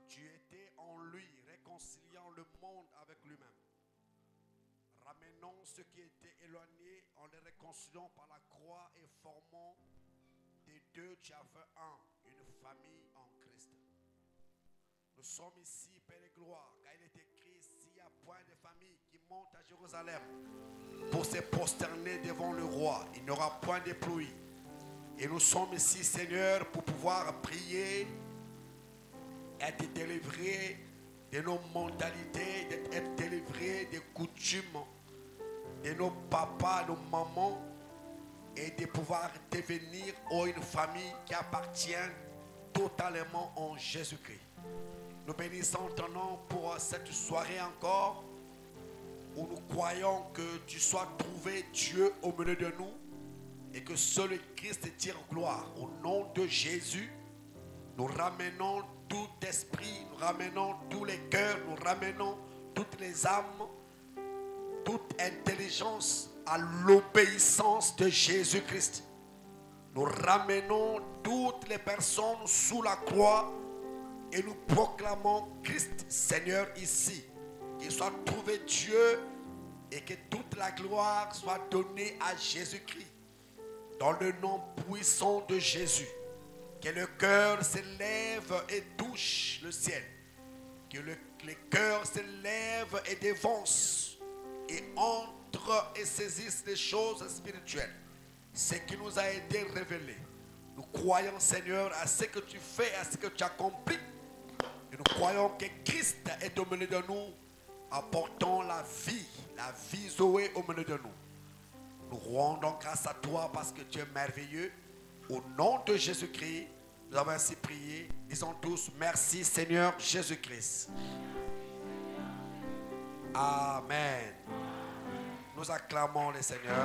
Tu étais en lui, réconciliant le monde avec lui-même. Ramenant ceux qui étaient éloignés en les réconciliant par la croix et formant des deux, tu as fait un, une famille en Christ. Nous sommes ici, Père de gloire, car il est écrit, s'il y a point de famille qui monte à Jérusalem pour se prosterner devant le roi, il n'y aura point de pluie. Et nous sommes ici, Seigneur, pour pouvoir prier, être délivrés de nos mentalités, d'être délivrés des coutumes de nos papas, nos mamans, et de pouvoir devenir une famille qui appartient totalement en Jésus-Christ. Nous bénissons ton nom pour cette soirée encore, où nous croyons que tu sois trouvé Dieu au milieu de nous, et que seul Christ tire gloire. Au nom de Jésus, nous ramenons tout esprit, nous ramenons tous les cœurs, nous ramenons toutes les âmes, toute intelligence à l'obéissance de Jésus-Christ. Nous ramenons toutes les personnes sous la croix et nous proclamons Christ Seigneur ici. Qu'il soit trouvé Dieu et que toute la gloire soit donnée à Jésus-Christ. Dans le nom puissant de Jésus. Que le cœur s'élève et touche le ciel. Que le cœur s'élève et dévance et entre et saisisse les choses spirituelles. Ce qui nous a été révélé. Nous croyons, Seigneur, à ce que tu fais, à ce que tu accomplis. Et nous croyons que Christ est au milieu de nous, apportant la vie Zoé au milieu de nous. Nous rendons grâce à toi parce que tu es merveilleux. Au nom de Jésus-Christ, nous avons ainsi prié. Disons tous, merci Seigneur Jésus-Christ. Amen. Nous acclamons le Seigneur.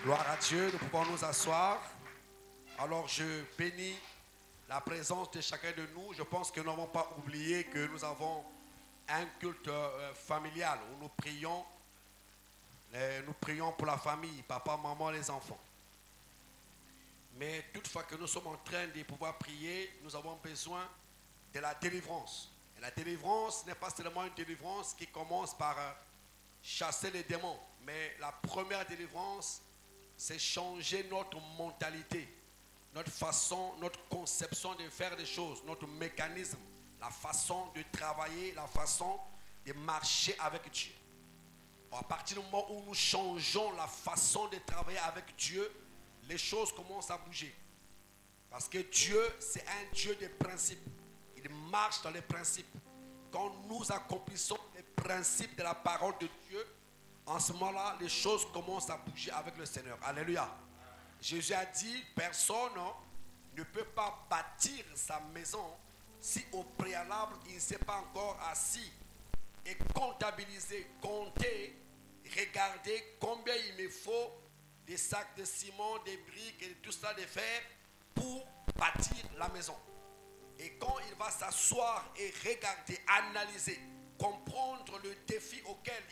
Gloire à Dieu, nous pouvons nous asseoir. Alors je bénis la présence de chacun de nous. Je pense que nous n'avons pas oublié que nous avons un culte familial où nous prions pour la famille, papa, maman, les enfants. Mais toutefois que nous sommes en train de pouvoir prier, nous avons besoin de la délivrance. Et la délivrance n'est pas seulement une délivrance qui commence par chasser les démons, mais la première délivrance, c'est changer notre mentalité, notre façon, notre conception de faire des choses, notre mécanisme, la façon de travailler, la façon de marcher avec Dieu. À partir du moment où nous changeons la façon de travailler avec Dieu, les choses commencent à bouger. Parce que Dieu, c'est un Dieu de principes. Il marche dans les principes. Quand nous accomplissons les principes de la parole de Dieu, en ce moment-là, les choses commencent à bouger avec le Seigneur. Alléluia. Jésus a dit, personne ne peut pas bâtir sa maison si au préalable, il ne s'est pas encore assis et comptabiliser, compter, regarder combien il me faut des sacs de ciment, des briques et tout ça de fer pour bâtir la maison. Et quand il va s'asseoir et regarder, analyser, comprendre le défi auquel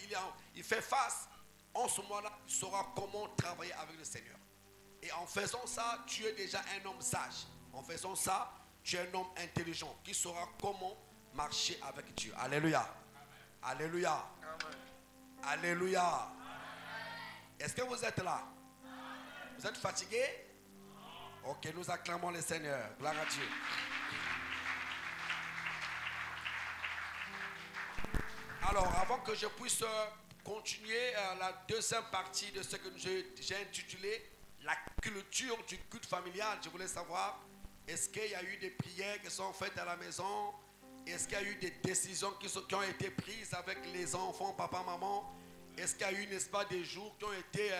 il fait face, en ce moment-là, il saura comment travailler avec le Seigneur. Et en faisant ça, tu es déjà un homme sage. En faisant ça, tu es un homme intelligent qui saura comment marcher avec Dieu. Alléluia. Amen. Alléluia. Amen. Alléluia. Amen. Est-ce que vous êtes là? Amen. Vous êtes fatigué? Ok, nous acclamons le Seigneur. Gloire à Dieu. Alors, avant que je puisse continuer la deuxième partie de ce que j'ai intitulé la culture du culte familial, je voulais savoir, est-ce qu'il y a eu des prières qui sont faites à la maison? Est-ce qu'il y a eu des décisions qui ont été prises avec les enfants, papa, maman? Est-ce qu'il y a eu, n'est-ce pas, des jours qui ont été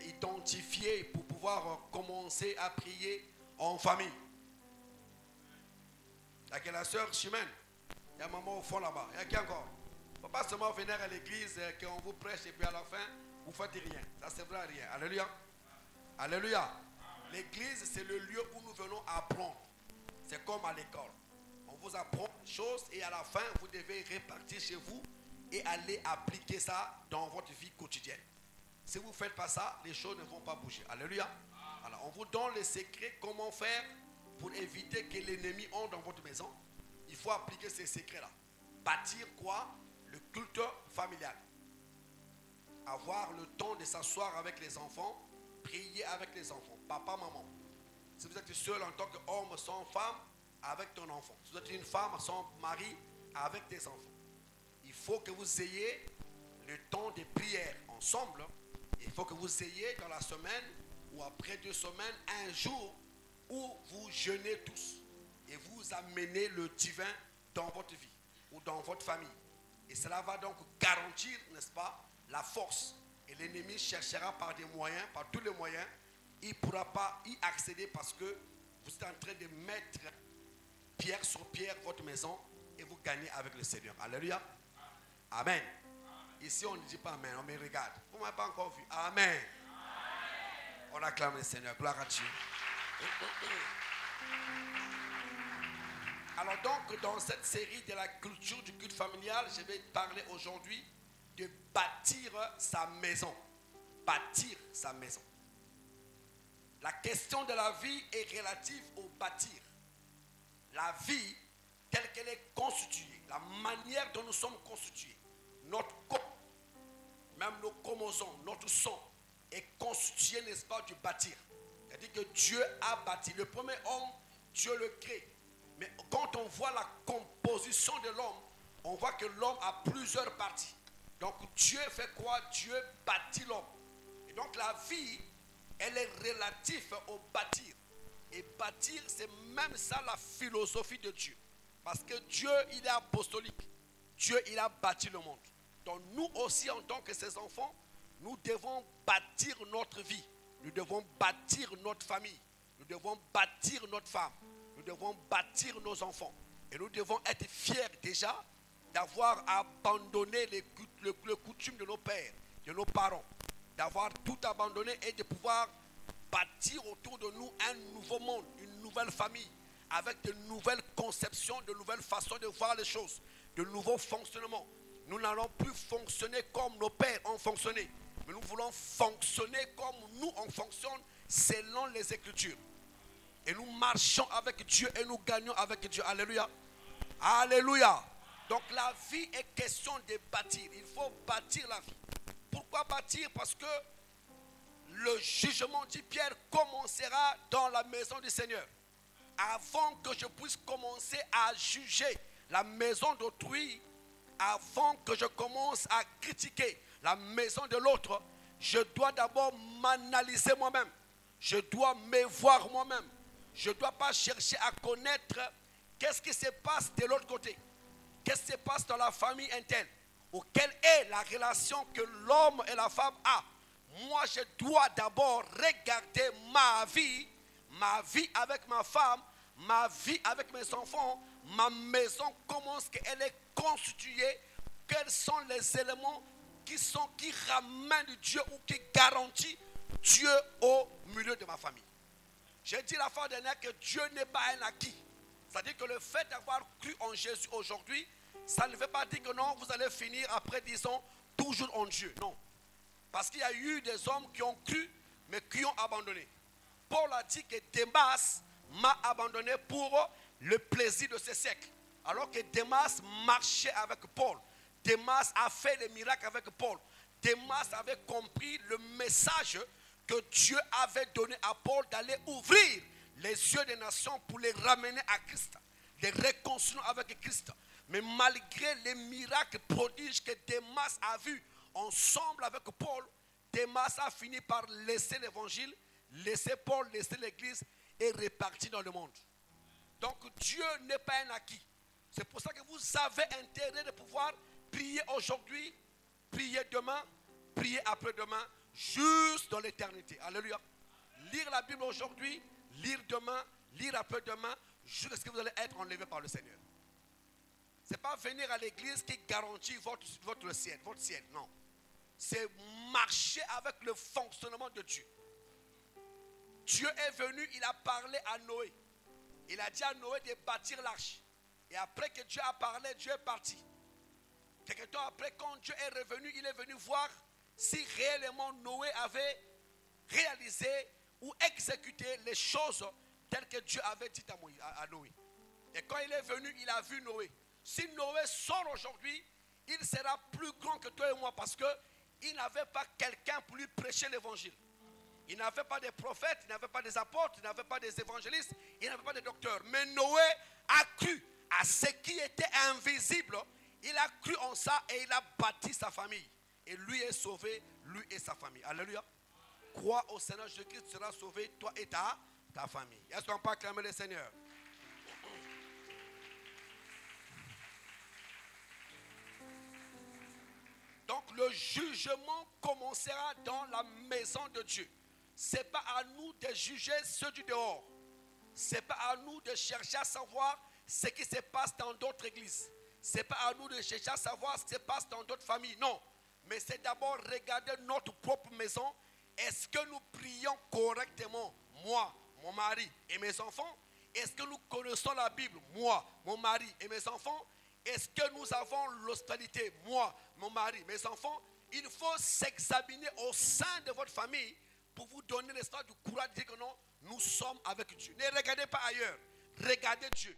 identifiés pour pouvoir commencer à prier en famille? Il y a que la sœur Chimène, il y a maman au fond là-bas, il y a qui encore? Il ne faut pas seulement venir à l'église, qu'on vous prêche et puis à la fin, vous ne faites rien. Ça ne sert à rien. Alléluia. Alléluia. L'église, c'est le lieu où nous venons apprendre. C'est comme à l'école. On vous apprend des choses et à la fin, vous devez répartir chez vous et aller appliquer ça dans votre vie quotidienne. Si vous ne faites pas ça, les choses ne vont pas bouger. Alléluia. Alors, on vous donne les secrets, comment faire pour éviter que l'ennemi entre dans votre maison. Il faut appliquer ces secrets-là. Bâtir quoi? Le culte familial. Avoir le temps de s'asseoir avec les enfants, prier avec les enfants, papa, maman. Si vous êtes seul en tant qu'homme sans femme, avec ton enfant. Si vous êtes une femme sans mari, avec tes enfants. Il faut que vous ayez le temps de prière ensemble. Il faut que vous ayez dans la semaine ou après 2 semaines, un jour où vous jeûnez tous et vous amenez le divin dans votre vie ou dans votre famille. Et cela va donc garantir, n'est-ce pas, la force. Et l'ennemi cherchera par des moyens, par tous les moyens, il ne pourra pas y accéder parce que vous êtes en train de mettre pierre sur pierre votre maison et vous gagnez avec le Seigneur. Alléluia. Amen. Ici, on ne dit pas Amen, on me regarde. Vous ne m'avez pas encore vu. Amen. Amen. On acclame le Seigneur. Gloire à Dieu. Alors donc, dans cette série de la culture du culte familial, je vais parler aujourd'hui de bâtir sa maison. Bâtir sa maison. La question de la vie est relative au bâtir. La vie, telle qu'elle est constituée, la manière dont nous sommes constitués, notre corps, même nos chromosomes, notre sang, est constitué, n'est-ce pas, du bâtir. C'est-à-dire que Dieu a bâti. Le premier homme, Dieu le crée. Mais quand on voit la composition de l'homme, on voit que l'homme a plusieurs parties. Donc Dieu fait quoi? Dieu bâtit l'homme. Et donc la vie, elle est relative au bâtir. Et bâtir, c'est même ça la philosophie de Dieu. Parce que Dieu, il est apostolique. Dieu, il a bâti le monde. Donc nous aussi, en tant que ses enfants, nous devons bâtir notre vie. Nous devons bâtir notre famille. Nous devons bâtir notre femme. Nous devons bâtir nos enfants. Et nous devons être fiers déjà d'avoir abandonné le coutume de nos pères, de nos parents. D'avoir tout abandonné et de pouvoir bâtir autour de nous un nouveau monde, une nouvelle famille, avec de nouvelles conceptions, de nouvelles façons de voir les choses, de nouveaux fonctionnements. Nous n'allons plus fonctionner comme nos pères ont fonctionné, mais nous voulons fonctionner comme nous on fonctionne selon les Écritures. Et nous marchons avec Dieu et nous gagnons avec Dieu. Alléluia. Alléluia. Donc la vie est question de bâtir. Il faut bâtir la vie. Pourquoi bâtir? Parce que le jugement, dit Pierre, commencera dans la maison du Seigneur. Avant que je puisse commencer à juger la maison d'autrui, avant que je commence à critiquer la maison de l'autre, je dois d'abord m'analyser moi-même. Je dois me voir moi-même. Je ne dois pas chercher à connaître qu'est-ce qui se passe de l'autre côté. Qu'est-ce qui se passe dans la famille interne. Ou quelle est la relation que l'homme et la femme ont. Moi, je dois d'abord regarder ma vie avec ma femme, ma vie avec mes enfants, ma maison, comment est-ce qu'elle est constituée, quels sont les éléments qui ramènent Dieu ou qui garantissent Dieu au milieu de ma famille. J'ai dit la fois dernière que Dieu n'est pas un acquis. C'est-à-dire que le fait d'avoir cru en Jésus aujourd'hui, ça ne veut pas dire que non, vous allez finir après, disons, toujours en Dieu. Non. Parce qu'il y a eu des hommes qui ont cru, mais qui ont abandonné. Paul a dit que Démas m'a abandonné pour le plaisir de ce siècle. Alors que Démas marchait avec Paul. Démas a fait les miracles avec Paul. Démas avait compris le message que Dieu avait donné à Paul d'aller ouvrir les yeux des nations pour les ramener à Christ. Les réconcilier avec Christ. Mais malgré les miracles prodiges que Démas a vus ensemble avec Paul, Démas a fini par laisser l'évangile, laisser Paul, laisser l'église et repartir dans le monde. Donc Dieu n'est pas un acquis. C'est pour ça que vous avez intérêt de pouvoir prier aujourd'hui, prier demain, prier après-demain, juste dans l'éternité. Alléluia. Lire la Bible aujourd'hui, lire demain, lire après-demain, jusqu'à ce que vous allez être enlevé par le Seigneur. Ce n'est pas venir à l'église qui garantit votre ciel, non. C'est marcher avec le fonctionnement de Dieu. Dieu est venu, il a parlé à Noé. Il a dit à Noé de bâtir l'arche. Et après que Dieu a parlé, Dieu est parti. Quelque temps après, quand Dieu est revenu, il est venu voir si réellement Noé avait réalisé ou exécuter les choses telles que Dieu avait dit à Noé. Et quand il est venu, il a vu Noé. Si Noé sort aujourd'hui, il sera plus grand que toi et moi parce qu'il n'avait pas quelqu'un pour lui prêcher l'évangile. Il n'avait pas de prophètes, il n'avait pas des apôtres, il n'avait pas des évangélistes, il n'avait pas de docteurs. Mais Noé a cru à ce qui était invisible. Il a cru en ça et il a bâti sa famille. Et lui est sauvé, lui et sa famille. Alléluia. Crois au Seigneur Jésus-Christ, tu seras sauvé, toi et ta famille. Est-ce qu'on peut acclamer le Seigneur? Donc le jugement commencera dans la maison de Dieu. Ce n'est pas à nous de juger ceux du dehors. Ce n'est pas à nous de chercher à savoir ce qui se passe dans d'autres églises. Ce n'est pas à nous de chercher à savoir ce qui se passe dans d'autres familles. Non. Mais c'est d'abord regarder notre propre maison. Est-ce que nous prions correctement? Moi, mon mari et mes enfants. Est-ce que nous connaissons la Bible? Moi, mon mari et mes enfants. Est-ce que nous avons l'hospitalité? Moi, mon mari, mes enfants. Il faut s'examiner au sein de votre famille pour vous donner l'espoir du courage de dire que non, nous sommes avec Dieu. Ne regardez pas ailleurs. Regardez Dieu.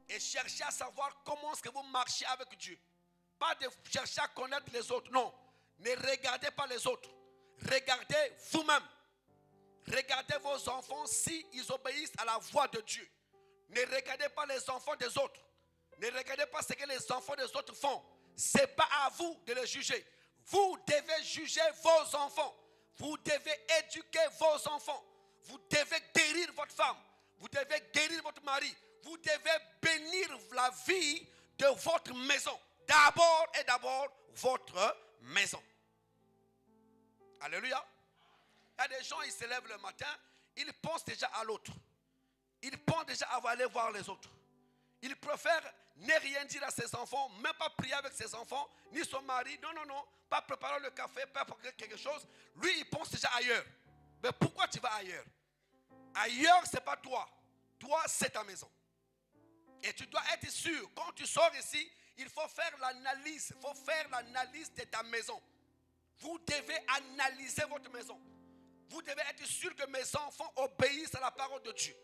Et cherchez à savoir comment est-ce que vous marchez avec Dieu. Pas de chercher à connaître les autres. Non. Ne regardez pas les autres. Regardez vous-même. Regardez vos enfants s'ils obéissent à la voix de Dieu. Ne regardez pas les enfants des autres. Ne regardez pas ce que les enfants des autres font. Ce n'est pas à vous de les juger. Vous devez juger vos enfants. Vous devez éduquer vos enfants. Vous devez guérir votre femme. Vous devez guérir votre mari. Vous devez bénir la vie de votre maison. D'abord et d'abord votre maison. Alléluia. Il y a des gens, ils se lèvent le matin, ils pensent déjà à l'autre. Ils pensent déjà à aller voir les autres. Ils préfèrent ne rien dire à ses enfants, même pas prier avec ses enfants, ni son mari. Non, non, non. Pas préparer le café, pas préparer quelque chose. Lui, il pense déjà ailleurs. Mais pourquoi tu vas ailleurs? Ailleurs, ce n'est pas toi. Toi, c'est ta maison. Et tu dois être sûr, quand tu sors ici, il faut faire l'analyse. Il faut faire l'analyse de ta maison. Vous devez analyser votre maison. Vous devez être sûr que mes enfants obéissent à la parole de Dieu.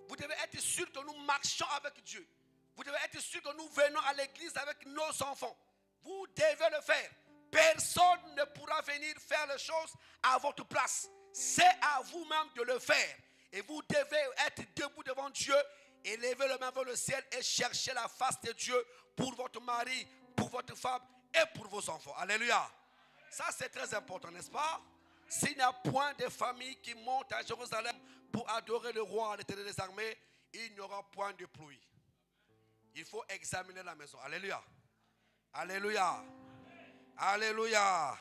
Vous devez être sûr que nous marchons avec Dieu. Vous devez être sûr que nous venons à l'église avec nos enfants. Vous devez le faire. Personne ne pourra venir faire les choses à votre place. C'est à vous-même de le faire. Et vous devez être debout devant Dieu et lever le main vers le ciel et chercher la face de Dieu pour votre mari, pour votre femme et pour vos enfants. Alléluia. Ça, c'est très important, n'est-ce pas? S'il n'y a point de famille qui monte à Jérusalem pour adorer le roi, l'Éternel des armées, il n'y aura point de pluie. Il faut examiner la maison. Alléluia. Alléluia. Alléluia.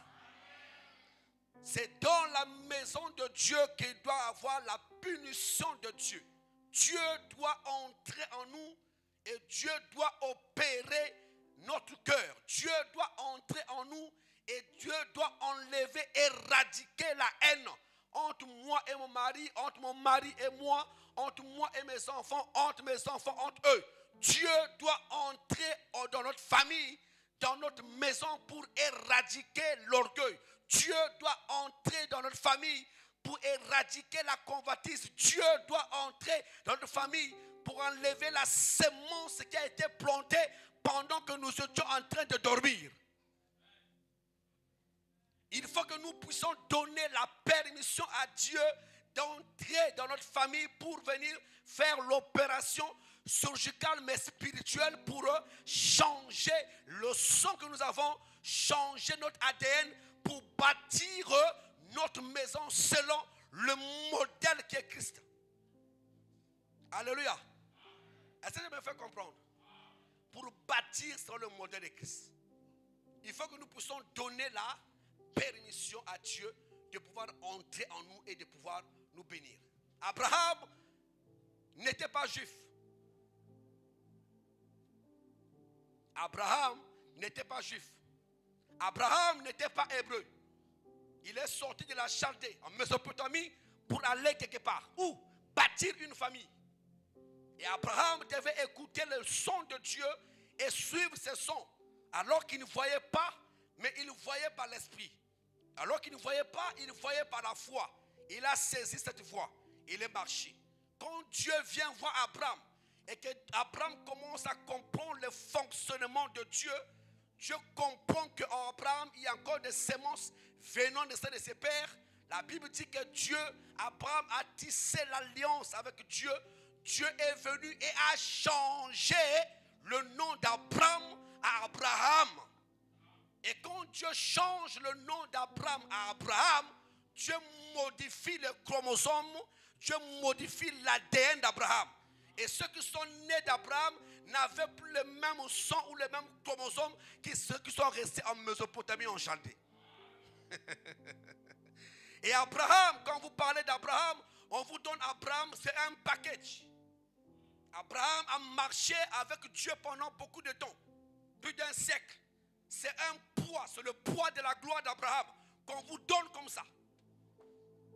C'est dans la maison de Dieu qu'il doit avoir la punition de Dieu. Dieu doit entrer en nous et Dieu doit opérer notre cœur. Dieu doit entrer en nous et Dieu doit enlever, éradiquer la haine entre moi et mon mari, entre mon mari et moi, entre moi et mes enfants, entre eux. Dieu doit entrer dans notre famille, dans notre maison pour éradiquer l'orgueil. Dieu doit entrer dans notre famille pour éradiquer la convoitise. Dieu doit entrer dans notre famille pour enlever la semence qui a été plantée pendant que nous étions en train de dormir. Il faut que nous puissions donner la permission à Dieu d'entrer dans notre famille pour venir faire l'opération chirurgicale mais spirituelle pour changer le sang que nous avons, changer notre ADN pour bâtir notre maison selon le modèle qui est Christ. Alléluia. Est-ce que je me fais comprendre? Pour bâtir selon le modèle de Christ, il faut que nous puissions donner la permission à Dieu de pouvoir entrer en nous et de pouvoir nous bénir. Abraham n'était pas juif. Abraham n'était pas juif. Abraham n'était pas hébreu. Il est sorti de la Chaldée en Mésopotamie pour aller quelque part. Où? Bâtir une famille. Et Abraham devait écouter le son de Dieu et suivre ce son. Alors qu'il ne voyait pas, mais il voyait par l'esprit. Alors qu'il ne voyait pas, il voyait par la foi. Il a saisi cette voie. Il est marché. Quand Dieu vient voir Abraham et que Abraham commence à comprendre le fonctionnement de Dieu, Dieu comprend qu'en Abraham, il y a encore des semences venant de ses pères. La Bible dit que Abraham a tissé l'alliance avec Dieu. Dieu est venu et a changé le nom d'Abraham à Abraham. Et quand Dieu change le nom d'Abraham à Abraham, Dieu modifie le chromosome, Dieu modifie l'ADN d'Abraham. Et ceux qui sont nés d'Abraham n'avaient plus le même sang ou le même chromosome que ceux qui sont restés en Mésopotamie en Chaldée. Et Abraham, quand vous parlez d'Abraham, on vous donne Abraham, c'est un package. Abraham a marché avec Dieu pendant beaucoup de temps, plus d'un siècle. C'est un poids, c'est le poids de la gloire d'Abraham qu'on vous donne comme ça.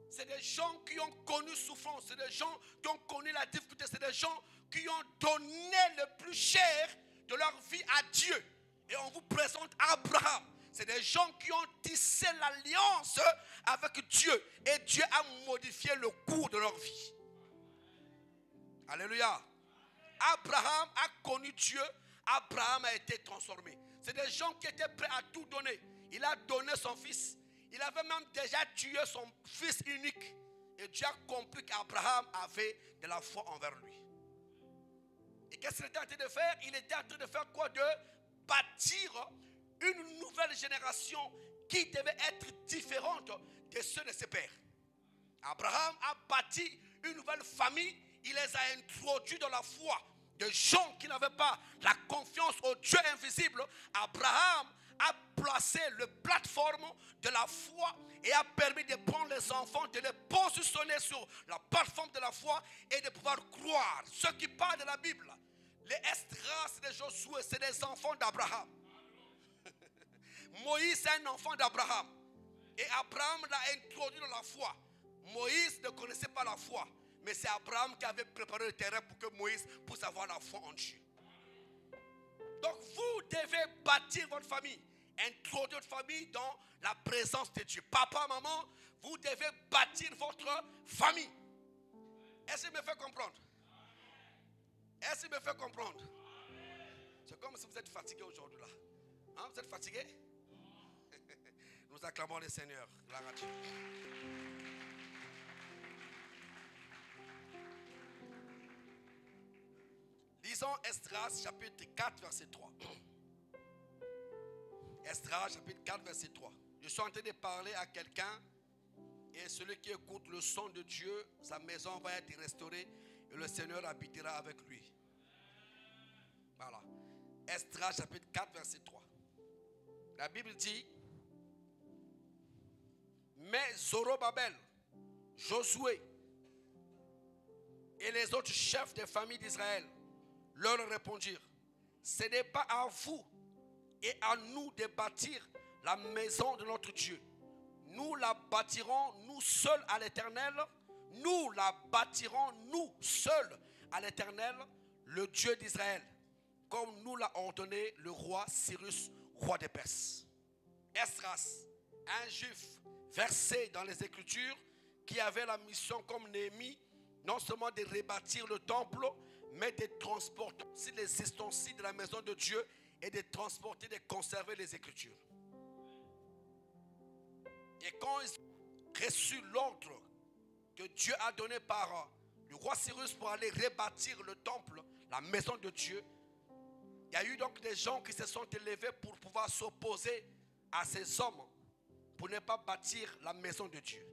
C'est des gens qui ont connu souffrance, c'est des gens qui ont connu la difficulté, c'est des gens qui ont donné le plus cher de leur vie à Dieu. Et on vous présente Abraham. C'est des gens qui ont tissé l'alliance avec Dieu. Et Dieu a modifié le cours de leur vie. Alléluia. Abraham a connu Dieu. Abraham a été transformé. C'est des gens qui étaient prêts à tout donner. Il a donné son fils. Il avait même déjà tué son fils unique. Et Dieu a compris qu'Abraham avait de la foi envers lui. Et qu'est-ce qu'il était en train de faire? Il était en train de faire quoi? De bâtir une nouvelle génération qui devait être différente de ceux de ses pères. Abraham a bâti une nouvelle famille. Il les a introduits dans la foi. De gens qui n'avaient pas la confiance au Dieu invisible. Abraham a placé le plateforme de la foi et a permis de prendre les enfants, de les positionner sur la plateforme de la foi et de pouvoir croire. Ceux qui parlent de la Bible, les Esdras et les Josué, c'est des enfants d'Abraham. Moïse est un enfant d'Abraham. Et Abraham l'a introduit dans la foi. Moïse ne connaissait pas la foi. Mais c'est Abraham qui avait préparé le terrain pour que Moïse puisse avoir la foi en Dieu. Donc vous devez bâtir votre famille. Introduire votre famille dans la présence de Dieu. Papa, maman, vous devez bâtir votre famille. Est-ce qu'il me fait comprendre? Est-ce qu'il me fait comprendre? C'est comme si vous êtes fatigué aujourd'hui là. Hein, vous êtes fatigué? Nous acclamons le Seigneur. Gloire à Dieu. Lisons Esdras chapitre 4 verset 3. Esdras chapitre 4 verset 3. Je suis en train de parler à quelqu'un et celui qui écoute le son de Dieu, sa maison va être restaurée et le Seigneur habitera avec lui. Voilà. Esdras chapitre 4 verset 3. La Bible dit: mais Zorobabel, Josué et les autres chefs des familles d'Israël leur répondirent: ce n'est pas à vous et à nous de bâtir la maison de notre Dieu. Nous la bâtirons nous seuls à l'Éternel. Nous la bâtirons nous seuls à l'Éternel, le Dieu d'Israël, comme nous l'a ordonné le roi Cyrus, roi des Perses. Esdras, un juif versé dans les Écritures, qui avait la mission comme Néhémie, non seulement de rebâtir le temple, mais de transporter aussi les ustensiles de la maison de Dieu et de transporter, de conserver les Écritures. Et quand ils ont reçu l'ordre que Dieu a donné par le roi Cyrus pour aller rebâtir le temple, la maison de Dieu, il y a eu donc des gens qui se sont élevés pour pouvoir s'opposer à ces hommes, pour ne pas bâtir la maison de Dieu.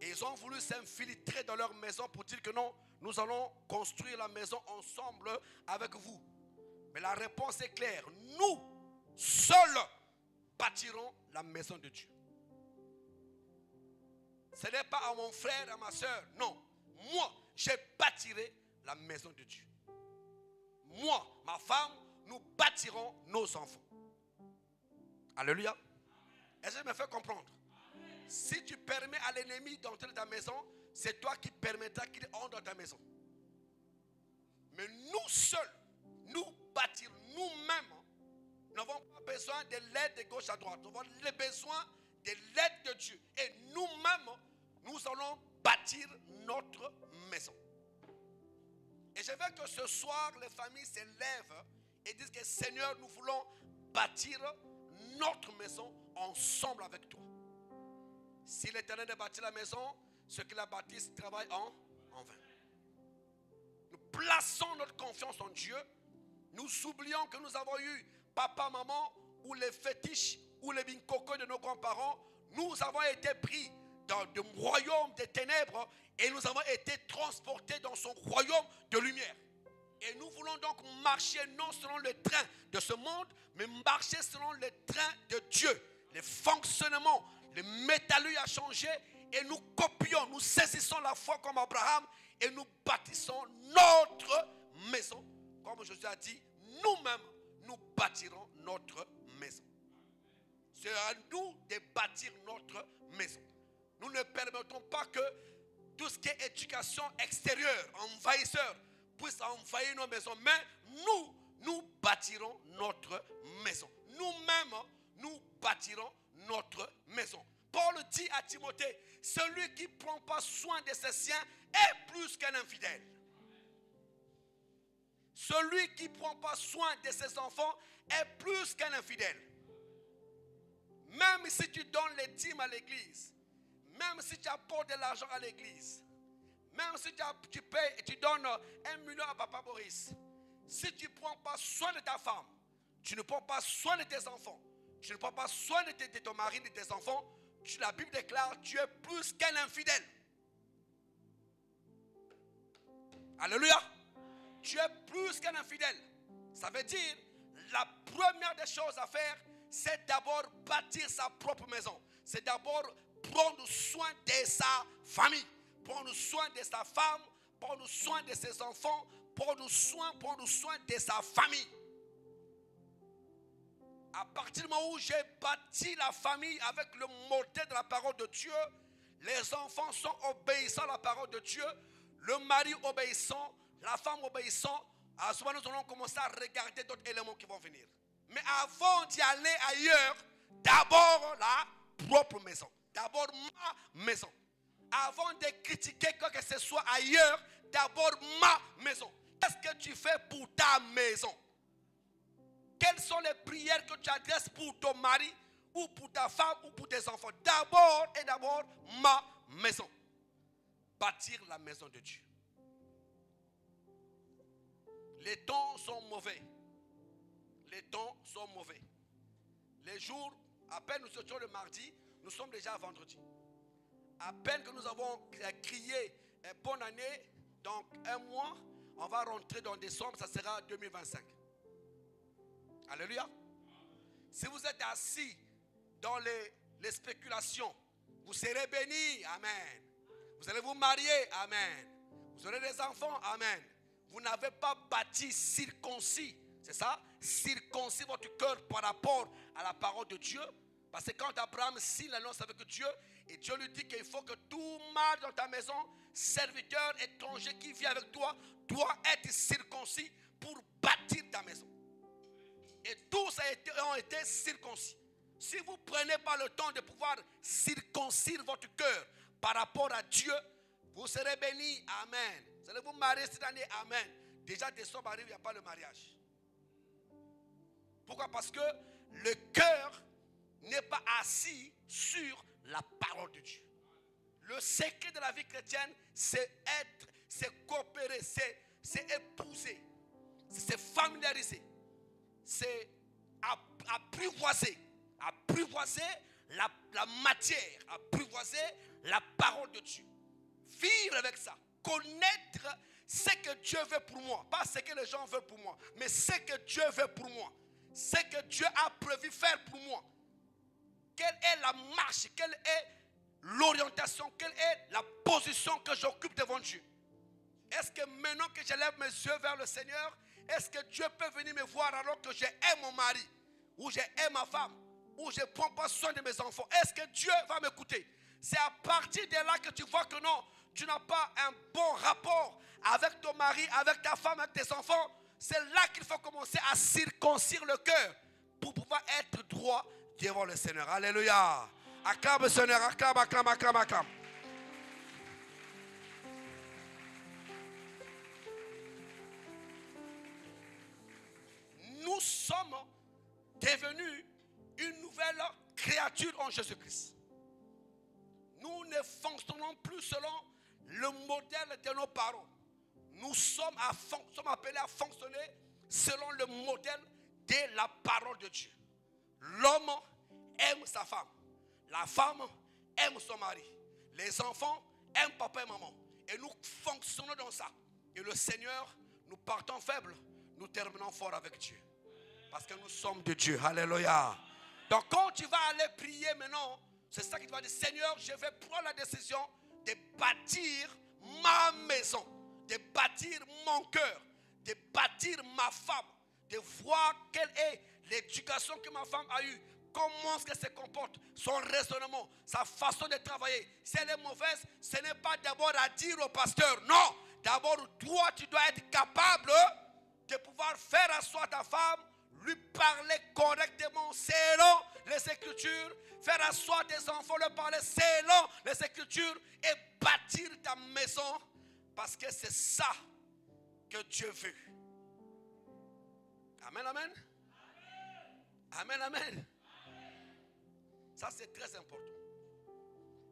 Et ils ont voulu s'infiltrer dans leur maison pour dire que non, nous allons construire la maison ensemble avec vous. Mais la réponse est claire: nous seuls bâtirons la maison de Dieu. Ce n'est pas à mon frère, à ma soeur, non. Moi, je bâtirai la maison de Dieu. Moi, ma femme, nous bâtirons nos enfants. Alléluia. Est-ce que je me fais comprendre? Si tu permets à l'ennemi d'entrer dans ta maison, c'est toi qui permettras qu'il entre dans ta maison. Mais nous seuls, nous bâtir nous-mêmes, nous n'avons pas besoin de l'aide de gauche à droite. Nous avons besoin de l'aide de Dieu. Et nous-mêmes, nous allons bâtir notre maison. Et je veux que ce soir, les familles s'élèvent et disent que Seigneur, nous voulons bâtir notre maison ensemble avec toi. Si l'Éternel a bâti la maison, ceux qui la bâtissent travaillent en vain. Nous plaçons notre confiance en Dieu. Nous oublions que nous avons eu papa, maman, ou les fétiches, ou les binkoko de nos grands-parents. Nous avons été pris dans le royaume des ténèbres et nous avons été transportés dans son royaume de lumière. Et nous voulons donc marcher non selon le train de ce monde, mais marcher selon le train de Dieu. Les fonctionnements, le métallurgie a changé et nous copions, nous saisissons la foi comme Abraham et nous bâtissons notre maison. Comme Jésus a dit, nous-mêmes, nous bâtirons notre maison. C'est à nous de bâtir notre maison. Nous ne permettons pas que tout ce qui est éducation extérieure, envahisseur, puisse envahir nos maisons. Mais nous bâtirons notre maison. Nous-mêmes, nous bâtirons notre maison. Paul dit à Timothée, celui qui ne prend pas soin de ses siens est plus qu'un infidèle. Celui qui ne prend pas soin de ses enfants est plus qu'un infidèle. Même si tu donnes les dîmes à l'église, même si tu apportes de l'argent à l'église, même si tu payes et tu donnes 1 million à papa Boris, si tu ne prends pas soin de ta femme, tu ne prends pas soin de tes enfants, tu ne prends pas soin de ton mari, de tes enfants, la Bible déclare tu es plus qu'un infidèle. Alléluia. Tu es plus qu'un infidèle. Ça veut dire, la première des choses à faire, c'est d'abord bâtir sa propre maison. C'est d'abord prendre soin de sa famille, prendre soin de sa femme, prendre soin de ses enfants, prendre soin de sa famille. À partir du moment où j'ai bâti la famille avec le modèle de la parole de Dieu, les enfants sont obéissants à la parole de Dieu, le mari obéissant, la femme obéissant. À ce moment, nous allons commencer à regarder d'autres éléments qui vont venir. Mais avant d'y aller ailleurs, d'abord la propre maison. D'abord ma maison. Avant de critiquer quoi que ce soit ailleurs, d'abord ma maison. Qu'est-ce que tu fais pour ta maison? Quelles sont les prières que tu adresses pour ton mari ou pour ta femme ou pour tes enfants? D'abord et d'abord ma maison. Bâtir la maison de Dieu. Les temps sont mauvais. Les temps sont mauvais. Les jours, à peine nous étions le mardi, nous sommes déjà vendredi. À peine que nous avons crié bonne année, donc un mois, on va rentrer dans décembre, ça sera 2025. Alléluia. Si vous êtes assis dans les spéculations, vous serez bénis, amen. Vous allez vous marier, amen. Vous aurez des enfants, amen. Vous n'avez pas bâti circoncis, c'est ça? Circoncis votre cœur par rapport à la parole de Dieu. Parce que quand Abraham signe l'alliance avec Dieu, et Dieu lui dit qu'il faut que tout mâle dans ta maison, serviteur, étranger qui vit avec toi, doit être circoncis pour bâtir ta maison. Et tous ont été circoncis. Si vous ne prenez pas le temps de pouvoir circoncire votre cœur par rapport à Dieu, vous serez bénis, amen. Vous allez vous marier cette année, amen. Déjà décembre arrive, il n'y a pas le mariage. Pourquoi? Parce que le cœur n'est pas assis sur la parole de Dieu. Le secret de la vie chrétienne, c'est être, c'est coopérer, c'est épouser, c'est familiariser, c'est apprivoiser la matière, apprivoiser la parole de Dieu. Vivre avec ça, connaître ce que Dieu veut pour moi, pas ce que les gens veulent pour moi, mais ce que Dieu veut pour moi, ce que Dieu a prévu faire pour moi. Quelle est la marche, quelle est l'orientation, quelle est la position que j'occupe devant Dieu? Est-ce que maintenant que je lève mes yeux vers le Seigneur, est-ce que Dieu peut venir me voir alors que j'ai mon mari, ou j'ai ma femme, ou je ne prends pas soin de mes enfants? Est-ce que Dieu va m'écouter? C'est à partir de là que tu vois que non, tu n'as pas un bon rapport avec ton mari, avec ta femme, avec tes enfants. C'est là qu'il faut commencer à circoncire le cœur pour pouvoir être droit devant le Seigneur. Alléluia. Acclame le Seigneur, acclame, acclame, acclame, acclame. créature en Jésus-Christ. Nous ne fonctionnons plus selon le modèle de nos parents. Nous sommes appelés à fonctionner selon le modèle de la parole de Dieu. L'homme aime sa femme. La femme aime son mari. Les enfants aiment papa et maman. Et nous fonctionnons dans ça. Et le Seigneur, nous partons faibles, nous terminons fort avec Dieu. Parce que nous sommes de Dieu. Alléluia. Donc quand tu vas aller prier maintenant, c'est ça qui te va dire, Seigneur, je vais prendre la décision de bâtir ma maison, de bâtir mon cœur, de bâtir ma femme, de voir quelle est l'éducation que ma femme a eue, comment est-ce qu'elle se comporte, son raisonnement, sa façon de travailler. Si elle est mauvaise, ce n'est pas d'abord à dire au pasteur, non. D'abord, toi, tu dois être capable de pouvoir faire asseoir ta femme, lui parler correctement selon les Écritures, faire asseoir tes enfants, leur parler selon les Écritures et bâtir ta maison parce que c'est ça que Dieu veut. Amen, amen. Amen, amen. Ça, c'est très important.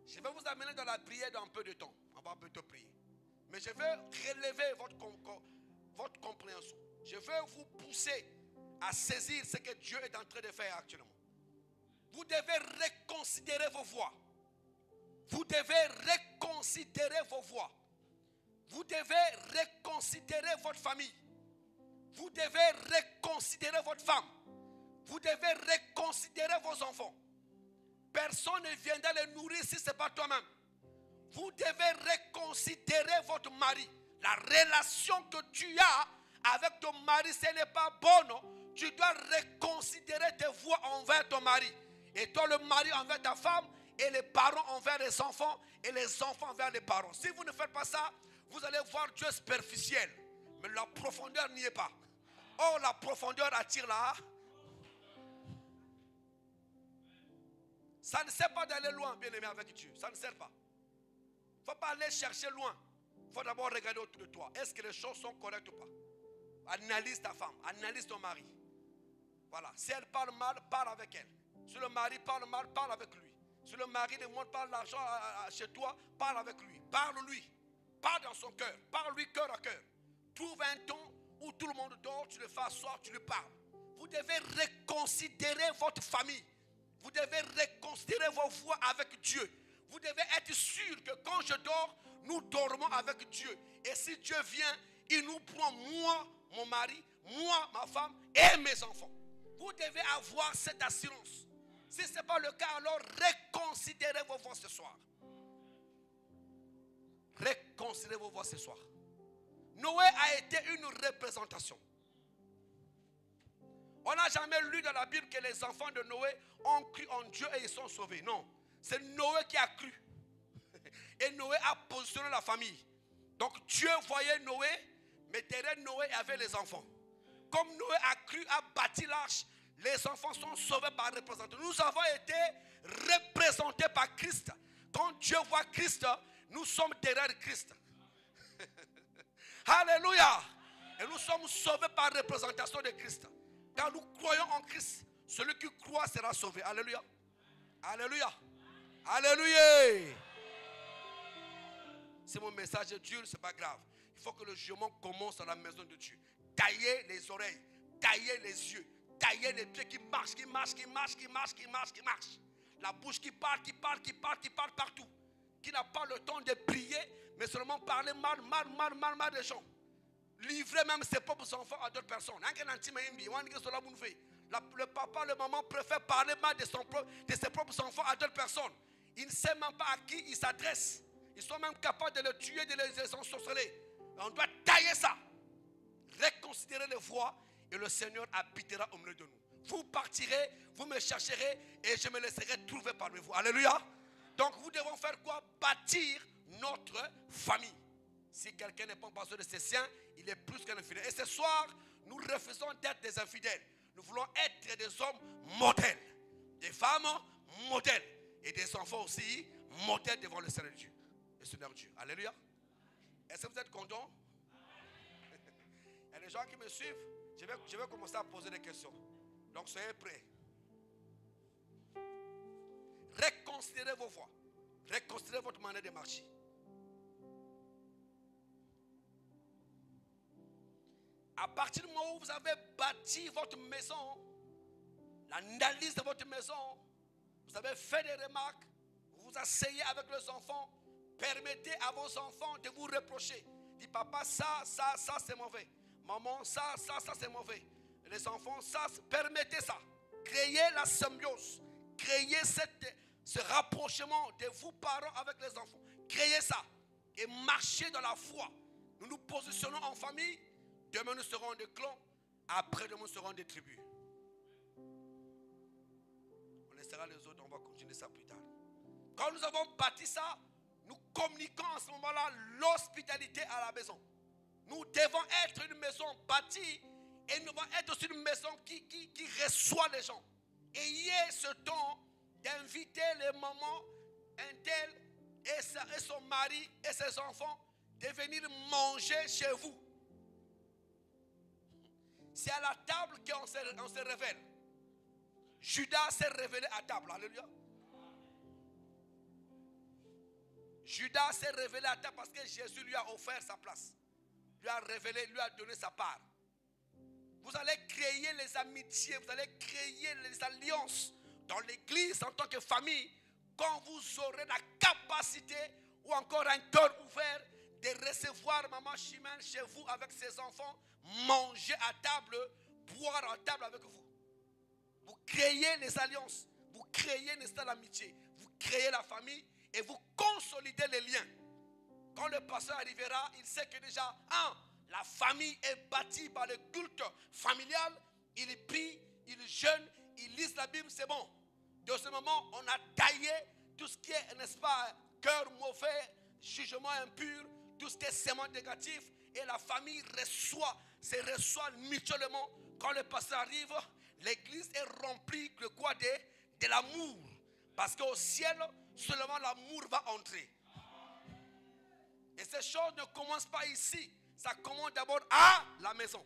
Je vais vous amener dans la prière dans un peu de temps. On va plutôt prier. Mais je vais relever votre compréhension. Je vais vous pousser à saisir ce que Dieu est en train de faire actuellement. Vous devez reconsidérer vos voies. Vous devez reconsidérer vos voies. Vous devez reconsidérer votre famille. Vous devez reconsidérer votre femme. Vous devez reconsidérer vos enfants. Personne ne viendra les nourrir si ce n'est pas toi-même. Vous devez reconsidérer votre mari. La relation que tu as avec ton mari, ce n'est pas bonne. Tu dois reconsidérer tes voies envers ton mari. Et toi, le mari envers ta femme. Et les parents envers les enfants. Et les enfants envers les parents. Si vous ne faites pas ça, vous allez voir Dieu superficiel. Mais la profondeur n'y est pas. Or, la profondeur attire là. Ça ne sert pas d'aller loin, bien aimé, avec Dieu. Ça ne sert pas. Il ne faut pas aller chercher loin. Il faut d'abord regarder autour de toi. Est-ce que les choses sont correctes ou pas? Analyse ta femme. Analyse ton mari. Voilà. Si elle parle mal, parle avec elle. Si le mari parle mal, parle avec lui. Si le mari ne montre pas l'argent chez toi, parle avec lui. Parle-lui. Parle dans son cœur. Parle-lui cœur à cœur. Trouve un temps où tout le monde dort, tu le fais asseoir, tu lui parles. Vous devez reconsidérer votre famille. Vous devez reconsidérer vos voies avec Dieu. Vous devez être sûr que quand je dors, nous dormons avec Dieu. Et si Dieu vient, il nous prend moi, mon mari, moi, ma femme et mes enfants. Vous devez avoir cette assurance. Si ce n'est pas le cas, alors reconsidérez vos voies ce soir. Reconsidérez vos voies ce soir. Noé a été une représentation. On n'a jamais lu dans la Bible que les enfants de Noé ont cru en Dieu et ils sont sauvés. Non, c'est Noé qui a cru. Et Noé a positionné la famille. Donc Dieu voyait Noé, mais derrière Noé il y avait les enfants. Comme Noé a cru, a bâti l'arche, les enfants sont sauvés par représentation. Nous avons été représentés par Christ. Quand Dieu voit Christ, nous sommes derrière Christ. Alléluia. Et nous sommes sauvés par représentation de Christ. Quand nous croyons en Christ, celui qui croit sera sauvé. Alléluia. Alléluia. Alléluia. Si mon message est dur, ce n'est pas grave. Il faut que le jugement commence à la maison de Dieu. Tailler les oreilles, tailler les yeux, tailler les pieds qui marchent, qui marchent, qui marchent, qui marchent, qui marchent, qui marchent. La bouche qui parle, qui parle, qui parle, qui parle partout. Qui n'a pas le temps de prier, mais seulement parler mal des gens. Livrer même ses propres enfants à d'autres personnes. Le papa, le maman préfère parler mal de ses propres enfants à d'autres personnes. Il ne sait même pas à qui il s'adresse. Ils sont même capables de le tuer, de les ensorceler. On doit tailler ça. Reconsidérer les voies et le Seigneur habitera au milieu de nous. Vous partirez, vous me chercherez et je me laisserai trouver parmi vous. Alléluia. Donc nous devons faire quoi? Bâtir notre famille. Si quelqu'un n'est pas pasteur de ses siens, il est plus qu'un infidèle. Et ce soir, nous refusons d'être des infidèles. Nous voulons être des hommes modèles. Des femmes modèles. Et des enfants aussi modèles devant le Seigneur Dieu. Le Seigneur Dieu. Alléluia. Est-ce que vous êtes contents? Il y a des gens qui me suivent. Je vais commencer à poser des questions. Donc soyez prêts. reconsidérez vos voies. Reconsidérez votre manière de marcher. À partir du moment où vous avez bâti votre maison, l'analyse de votre maison, vous avez fait des remarques, vous vous asseyez avec les enfants, permettez à vos enfants de vous reprocher. Dites, papa, ça c'est mauvais. Maman, ça c'est mauvais. Les enfants, permettez ça. Créez la symbiose. Créez ce rapprochement de vous parents avec les enfants. Créez ça. Et marchez dans la foi. Nous nous positionnons en famille. Demain nous serons des clans. Après-demain nous serons des tribus. On laissera les autres, on va continuer ça plus tard. Quand nous avons bâti ça, nous communiquons en ce moment-là l'hospitalité à la maison. Nous devons être une maison bâtie et nous devons être aussi une maison qui reçoit les gens. Ayez ce temps d'inviter les mamans, un tel et son mari et ses enfants de venir manger chez vous. C'est à la table qu'on se révèle. Judas s'est révélé à table. Alléluia. Judas s'est révélé à table parce que Jésus lui a offert sa place. Lui a révélé, lui a donné sa part. Vous allez créer les amitiés, vous allez créer les alliances dans l'église en tant que famille quand vous aurez la capacité ou encore un cœur ouvert de recevoir maman Chimène chez vous avec ses enfants, manger à table, boire à table avec vous. Vous créez les alliances, vous créez une style d'amitié, vous créez la famille et vous consolidez les liens. Quand le pasteur arrivera, il sait que déjà, la famille est bâtie par le culte familial. Il prie, il jeûne, il lit la Bible, c'est bon. De ce moment, on a taillé tout ce qui est, n'est-ce pas, cœur mauvais, jugement impur, tout ce qui est sément négatif. Et la famille se reçoit mutuellement. Quand le pasteur arrive, l'église est remplie de quoi? De l'amour. Parce qu'au ciel, seulement l'amour va entrer. Et ces choses ne commencent pas ici. Ça commence d'abord à la maison.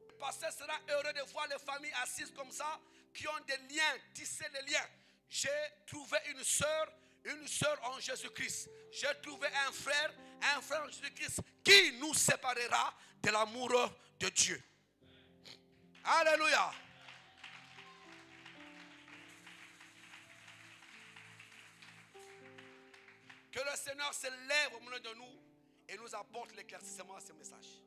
Le pasteur sera heureux de voir les familles assises comme ça, qui ont des liens, tissé des liens. J'ai trouvé une sœur en Jésus-Christ. J'ai trouvé un frère en Jésus-Christ qui nous séparera de l'amour de Dieu. Alléluia. Que le Seigneur se lève au milieu de nous et nous apporte l'éclaircissement à ce message.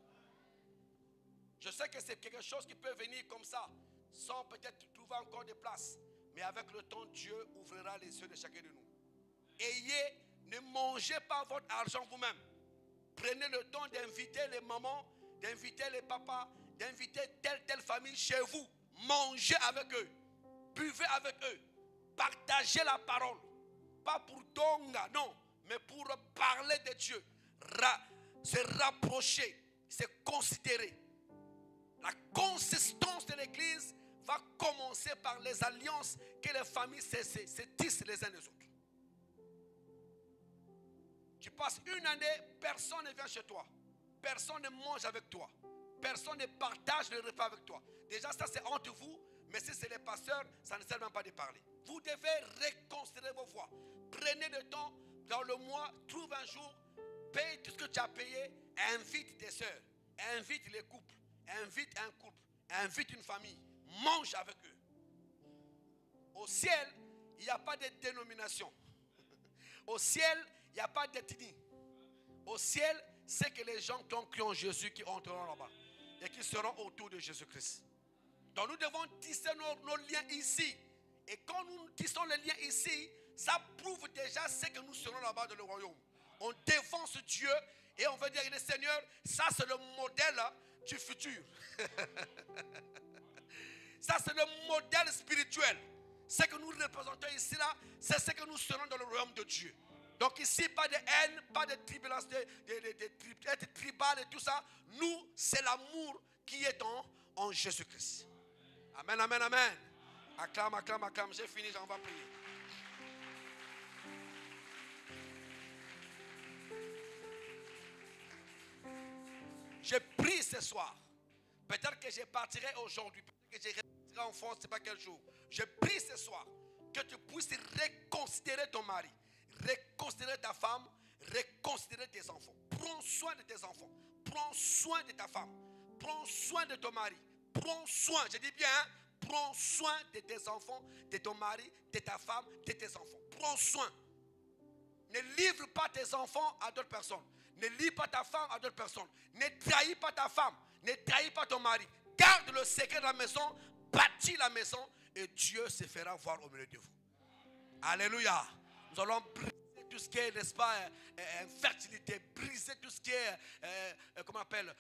Je sais que c'est quelque chose qui peut venir comme ça, sans peut-être trouver encore de place. Mais avec le temps, Dieu ouvrira les yeux de chacun de nous. Ne mangez pas votre argent vous-même. Prenez le temps d'inviter les mamans, d'inviter les papas, d'inviter telle famille chez vous. Mangez avec eux. Buvez avec eux. Partagez la parole. Pas pour donga, non. Mais pour parler de Dieu. Se rapprocher. Se considérer. La consistance de l'église va commencer par les alliances que les familles se tissent les uns les autres. Tu passes une année, personne ne vient chez toi. Personne ne mange avec toi. Personne ne partage le repas avec toi. Déjà, ça c'est entre vous. Mais si c'est les pasteurs, ça ne sert même pas de parler. Vous devez reconsidérer vos voies. Prenez le temps, dans le mois, trouve un jour, paye tout ce que tu as payé, invite tes soeurs, invite les couples, invite un couple, invite une famille, mange avec eux. Au ciel, il n'y a pas de dénomination. Au ciel, il n'y a pas d'ethnie. Au ciel, c'est que les gens qui ont cru en Jésus qui entreront là-bas et qui seront autour de Jésus-Christ. Donc nous devons tisser nos liens ici. Et quand nous tissons les liens ici, ça prouve déjà ce que nous serons là-bas dans le royaume. On défense Dieu et on veut dire, Seigneur, ça c'est le modèle du futur. Ça c'est le modèle spirituel. Ce que nous représentons ici là, c'est ce que nous serons dans le royaume de Dieu. Donc ici, pas de haine, pas de tribulation, d'être tribal et tout ça. Nous, c'est l'amour qui est en Jésus-Christ. Amen, amen, amen. Acclame, acclame, acclame. J'ai fini, j'en vais prier. Je prie ce soir. Peut-être que je partirai aujourd'hui. Peut-être que je resterai en France, je ne sais pas quel jour. Je prie ce soir que tu puisses reconsidérer ton mari, reconsidérer ta femme, reconsidérer tes enfants. Prends soin de tes enfants. Prends soin de ta femme. Prends soin de ton mari. Prends soin, je dis bien, hein, prends soin de tes enfants, de ton mari, de ta femme, de tes enfants. Prends soin. Ne livre pas tes enfants à d'autres personnes. Ne livre pas ta femme à d'autres personnes. Ne trahis pas ta femme. Ne trahis pas ton mari. Garde le secret de la maison. Bâtis la maison. Et Dieu se fera voir au milieu de vous. Alléluia. Nous allons briser tout ce qui est, n'est-ce pas, infertilité. Briser tout ce qui est, comment on appelle,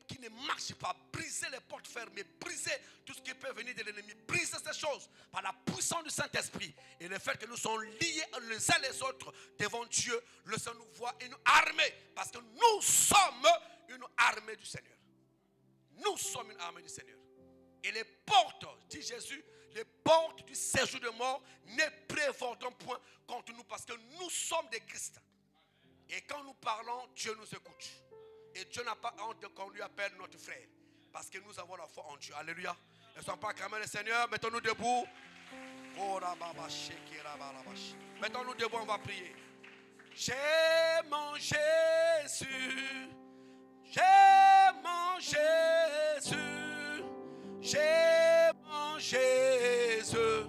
qui ne marche pas. Briser les portes fermées. Briser tout ce qui peut venir de l'ennemi. Briser ces choses par la puissance du Saint-Esprit. Et le fait que nous sommes liés les uns les autres devant Dieu. Le Seigneur nous voit et nous armer. Parce que nous sommes une armée du Seigneur. Nous sommes une armée du Seigneur. Et les portes, dit Jésus, les portes du séjour de mort ne prévaudront point contre nous parce que nous sommes des Christ. Et quand nous parlons, Dieu nous écoute. Et Dieu n'a pas honte qu'on lui appelle notre frère. Parce que nous avons la foi en Dieu. Alléluia. Ne sommes pas acclamés le Seigneur. Mettons-nous debout. Mettons-nous debout, on va prier. J'ai mon Jésus. J'ai mon Jésus. J'ai mon Jésus,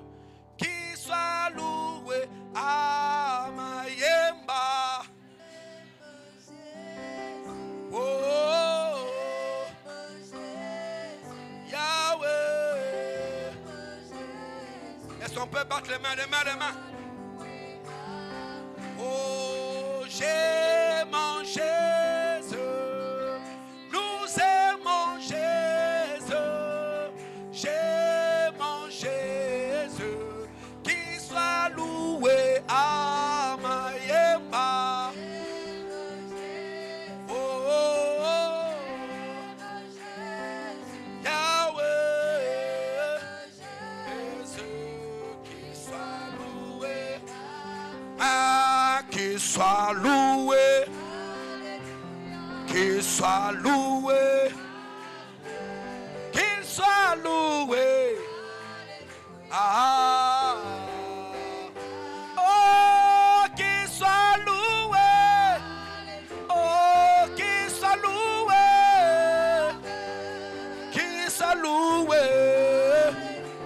qui soit loué à Mayemba. Oh, Yahweh. Est-ce qu'on peut battre les mains, les mains, les mains? Oh, j'ai mon Jésus. Nous aimons Jésus. J'ai mon Jésus, qui soit loué à Mayemba. Oh, oh, oh. Yahweh, Jésus, qui soit loué. Ah, qui soit loué. Qu'il soit loué. Qu'il soit loué. Ah. Oh, qu'il soit loué. Oh, qu'il soit loué. Qu'il soit loué.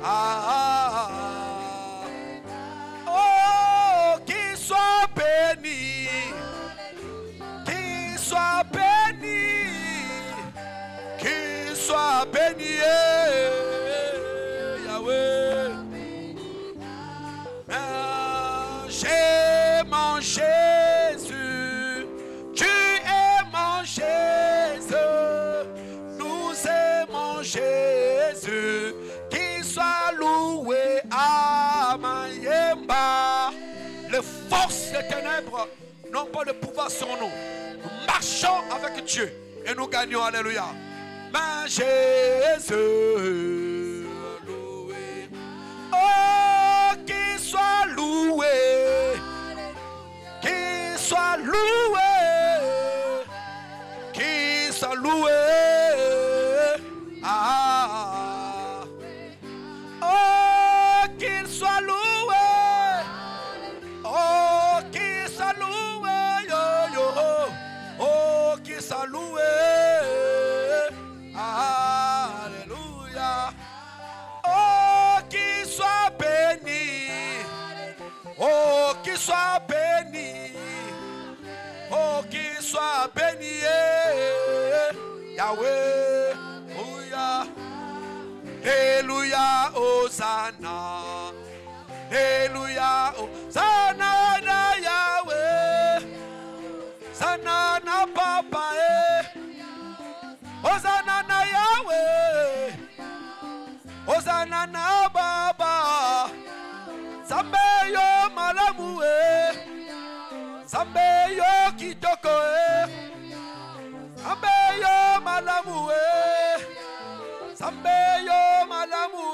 Ah. Oh, qu'il soit béni. Qu'il soit béni. Qu'il soit béni. J'ai mon Jésus, tu es mon Jésus, nous aimons Jésus, qu'il soit loué à Mayemba. Les forces des ténèbres n'ont pas de pouvoir sur nous. Nous marchons avec Dieu et nous gagnons. Alléluia. Mais Jésus, loué. Oh, qu'il soit loué. Qu'il soit loué. Qu'il soit loué. Ah. Oh, qu'il soit loué. Oh, qu'il soit loué. Yo, yo. Oh, qu'il soit loué. Alléluia. Oh, qu'il soit béni. Oh, qu'il soit béni. Oh, qu'il soit béni. Yahweh. Alléluia. Alléluia. Hosanna. Alléluia. Hosanna na Yahweh. Hosanna na Papa. Hosanna na Yahweh. Hosanna na Baba. Zambe yo malamu Zambe yo kitoko Zambe yo malamu Zambe yo malamu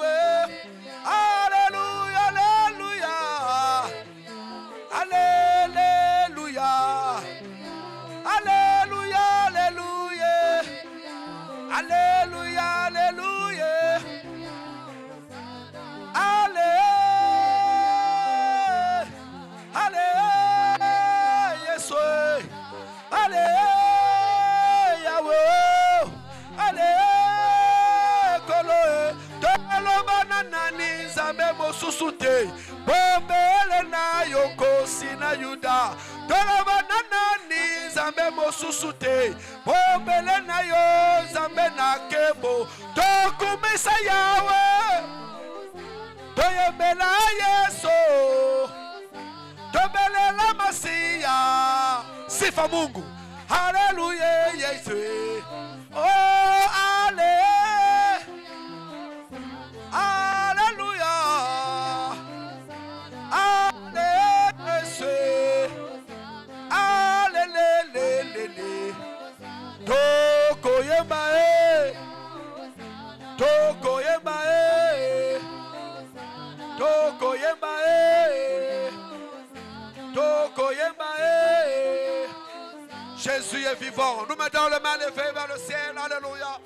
Alléluia, alléluia. Alléluia. Alléluia, alléluia. Alléluia, alléluia. Alléluia. Zambe mosusu te. Bombele na yo Zambe na kebo. Tokumisa Yahweh. Toyembela Yesu. Tobele la Masia. Sifa Mungu. Hallelujah Yesu. Oh ale. Alléluia. Alléluia. Alléluia. Toko yemba e. Toko yemba e. Toko yemba e. Toko yemba e. Jésus est vivant. Nous mettons les mains levées vers le ciel. Alléluia.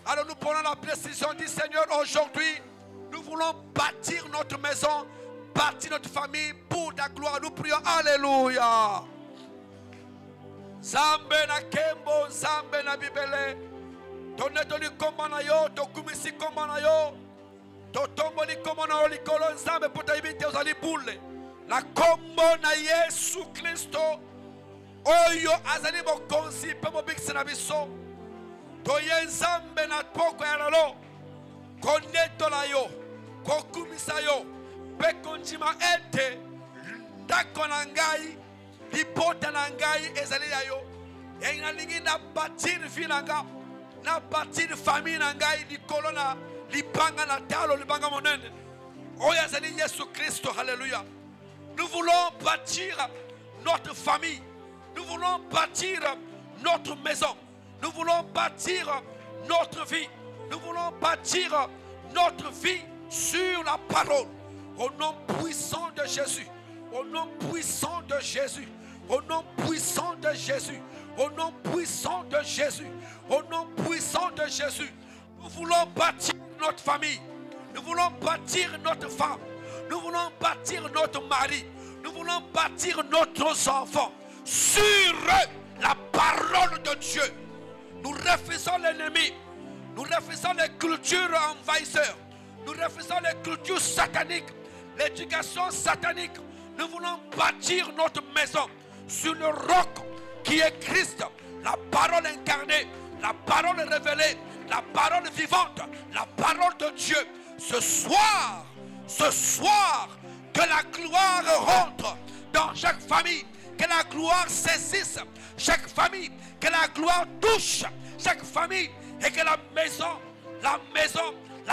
Alors nous prenons la décision, dit Seigneur, aujourd'hui, nous voulons bâtir notre maison, bâtir notre famille pour ta gloire. Nous prions, alléluia. Zambe na kembo, zambe na bibele. Tonetoli komana yo, tokumisi komana yo. Totomboli komana yo likolo, zambe pota ibite ozali boule. La kombo na Yesu Kristo. Oyo azali mokonzi pe mobikisi na biso. Toye nzambe na poko ya lelo. Konetola yo. Kokumisa yo. Pe konjima ete. Ndako na ngai. Lipota na ngai ezali ya yo. E inalingi na batir vi na nga. Na batir famille na ngai. Likolo na lipanga na talo libanga monene. Oyo azali Yesu Kristo. Alléluia. Nous voulons bâtir notre famille. Nous voulons bâtir notre maison. Nous voulons bâtir notre vie. Nous voulons bâtir notre vie sur la parole. Au nom puissant de Jésus. Au nom puissant de Jésus. Au nom puissant de Jésus. Au nom puissant de Jésus. Au nom puissant de Jésus. Nous voulons bâtir notre famille. Nous voulons bâtir notre femme. Nous voulons bâtir notre mari. Nous voulons bâtir nos enfants sur la parole de Dieu. Nous refusons l'ennemi. Nous refusons les cultures envahisseurs. Nous refusons les cultures sataniques. L'éducation satanique. Nous voulons bâtir notre maison sur le roc qui est Christ. La parole incarnée. La parole révélée. La parole vivante. La parole de Dieu. Ce soir, que la gloire rentre dans chaque famille. Que la gloire saisisse chaque famille. Que la gloire touche chaque famille. Et que la maison, la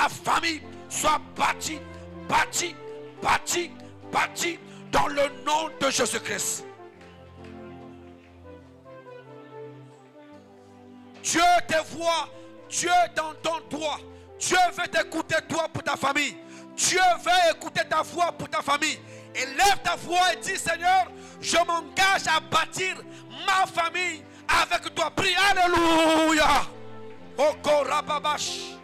famille soit bâtie dans le nom de Jésus-Christ. Dieu te voit, Dieu t'entend toi. Dieu veut t'écouter toi pour ta famille. Dieu veut écouter ta voix pour ta famille. Élève ta voix et dis Seigneur, je m'engage à bâtir ma famille avec toi. Prie, alléluia. Okora babash.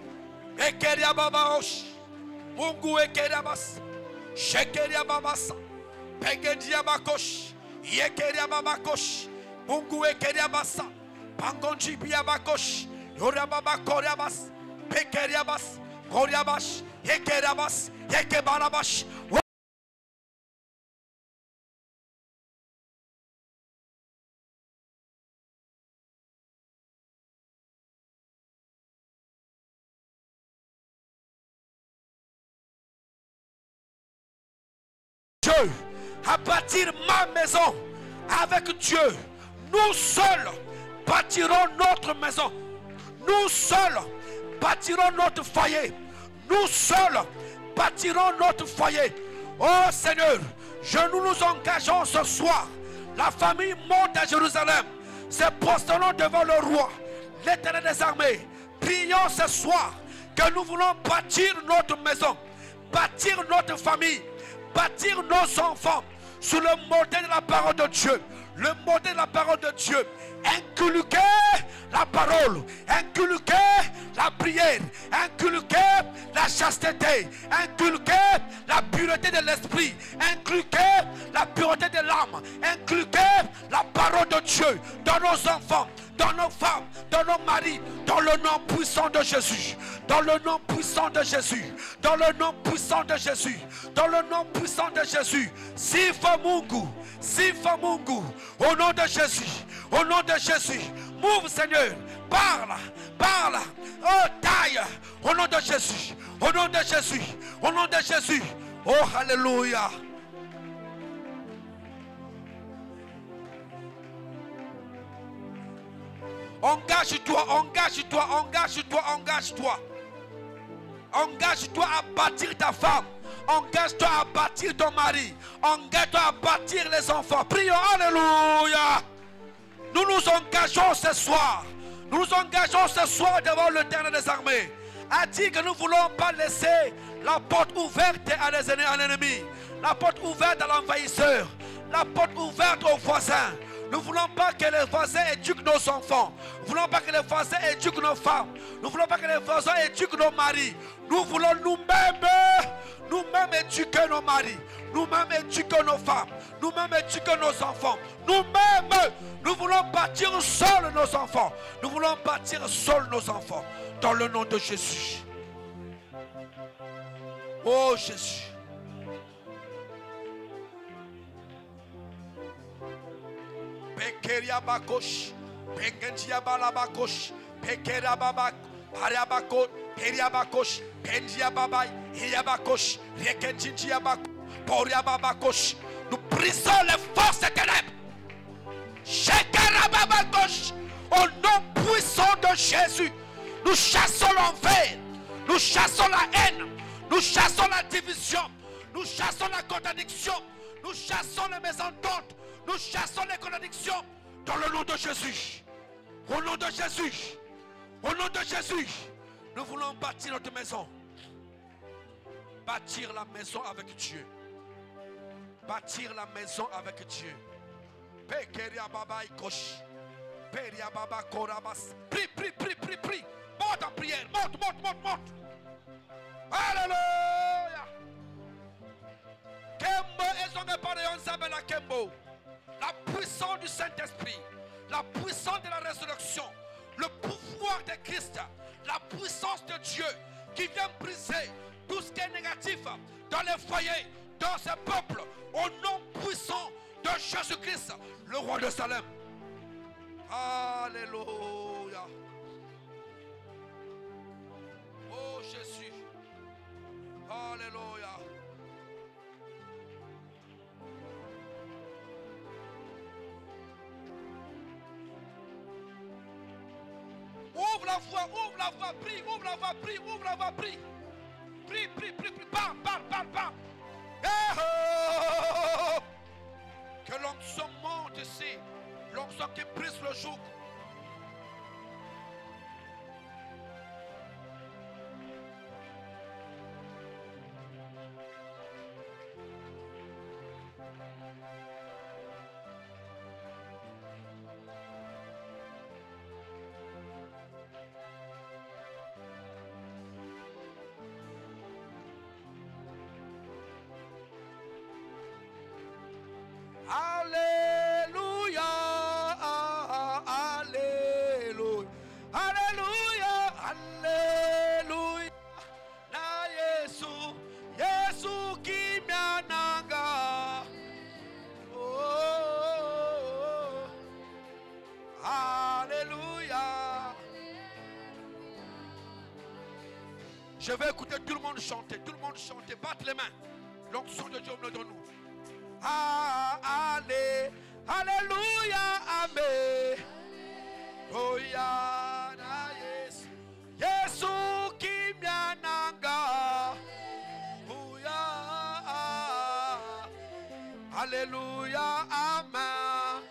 Ekeria babaosh. Mungu ekeria bas. Shekeria babas. Pegedia bakosh. Yekeria babakosh. Mungu ekeria basa. Pangonji biabakosh. Yora babakoria bas. Pekeria bas. Koria bash. Yekeria bas. Yekebarabash. Dieu, à bâtir ma maison avec Dieu. Nous seuls bâtirons notre maison. Nous seuls bâtirons notre foyer. Nous seuls bâtirons notre foyer. Oh Seigneur, nous nous engageons ce soir. La famille monte à Jérusalem. Se prosternons devant le roi, l'Éternel des armées. Prions ce soir que nous voulons bâtir notre maison, bâtir notre famille, bâtir nos enfants sur le modèle de la parole de Dieu. Le modèle de la parole de Dieu. Inculquer la parole. Inculquer la prière. Inculquer la chasteté. Inculquer la pureté de l'esprit. Inculquer la pureté de l'âme. Inculquer la parole de Dieu dans nos enfants, dans nos femmes, dans nos maris, dans le nom puissant de Jésus. Dans le nom puissant de Jésus. Dans le nom puissant de Jésus. Dans le nom puissant de Jésus. Sifa Mungu. Sifa Mungu. Au nom de Jésus. Au nom de Jésus. Move, Seigneur. Parle. Parle. Oh, taille. Au nom de Jésus. Au nom de Jésus. Au nom de Jésus. Oh, alléluia. Engage-toi, engage-toi, engage-toi, engage-toi. Engage-toi à bâtir ta femme. Engage-toi à bâtir ton mari. Engage-toi à bâtir les enfants. Prions, alléluia. Nous nous engageons ce soir. Nous nous engageons ce soir devant l'Éternel des armées. A dit que nous ne voulons pas laisser la porte ouverte à l'ennemi. La porte ouverte à l'envahisseur. La porte ouverte aux voisins. Nous ne voulons pas que les voisins éduquent nos enfants. Nous ne voulons pas que les voisins éduquent nos femmes. Nous ne voulons pas que les voisins éduquent nos maris. Nous voulons nous-mêmes éduquer nos maris. Nous-mêmes éduquer nos femmes. Nous-mêmes éduquer nos enfants. Nous-mêmes, nous voulons bâtir seuls nos enfants. Nous voulons bâtir seuls nos enfants. Dans le nom de Jésus. Oh Jésus. Pekeria bakosh, pengentia balabakosh, pekeria babak, ariabako, periabakosh, pendia babai, iriabakosh, rekentia bak, poriababakosh. Nous brisons les forces des ténèbres. Shekerababakosh, au nom puissant de Jésus, nous chassons l'enfer, nous chassons la haine, nous chassons la division, nous chassons la contradiction, nous chassons les mésententes. Nous chassons les contradictions dans le nom de Jésus. Au nom de Jésus. Au nom de Jésus. Nous voulons bâtir notre maison. Bâtir la maison avec Dieu. Bâtir la maison avec Dieu. Pekeria baba ikosh. Peria baba korabas. Prie, prie, prie, prie, prie. Monte en prière. Monte, monte, monte, monte. Alléluia. Kembo ezonge pareyon sabela kembo. La puissance du Saint-Esprit, la puissance de la résurrection, le pouvoir de Christ, la puissance de Dieu qui vient briser tout ce qui est négatif dans les foyers, dans ce peuple, au nom puissant de Jésus-Christ, le roi de Salem. Alléluia. Oh Jésus. Alléluia. Ouvre la voix, prie, ouvre la voix, prie, ouvre la voix, prie. Prie, prie, prie, prie, parle, parle, parle, parle. Eh oh! Que l'onction monte ici, l'onction qui brise le joug. Alléluia, alléluia, alléluia, alléluia. Na Yesu, Yesu kimyananga. Oh, alléluia. Je vais écouter tout le monde chanter, batte les mains. L'onction de Dieu me donne nous. Allez, alléluia, amen. Oh ya na Yesu, Yesu kimyananga. Oh ya, alléluia, amen.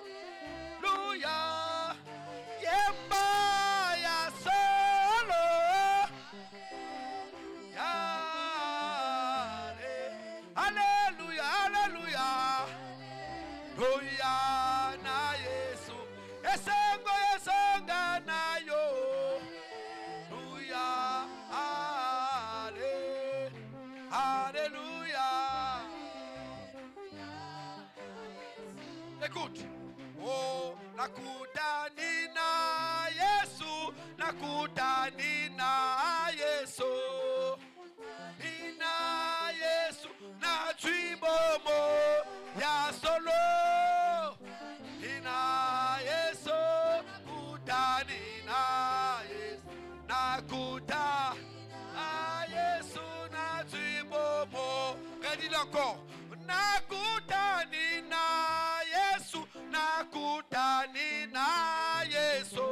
Alléluia, yemba ya solo. Ya, alléluia, alléluia. Oya na Yesu, esengo esonga na yo. Oya, alléluia. Écoute, oh, nakutani na Yesu, nakutani na Yesu. Ina Yesu, na tuibomo ya solo. Ina Yesu, encore. Nakutani na Yesu, nakutani na Yesu.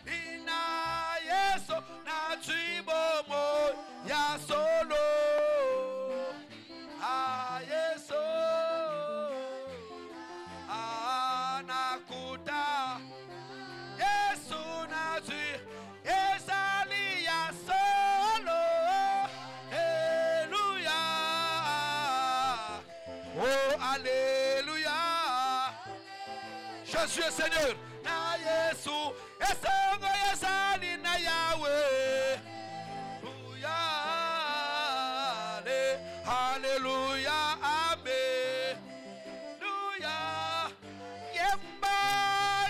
Ina Yesu na chibomo ya solo. Ah Yesu. Ah nakuta. Yesu na chi esali ya solo. Alléluia. Oh alléluia. Jésus est Seigneur. Na Yesu esongo yesali na Yahweh. Alléluia. Amen. Alléluia. Yemba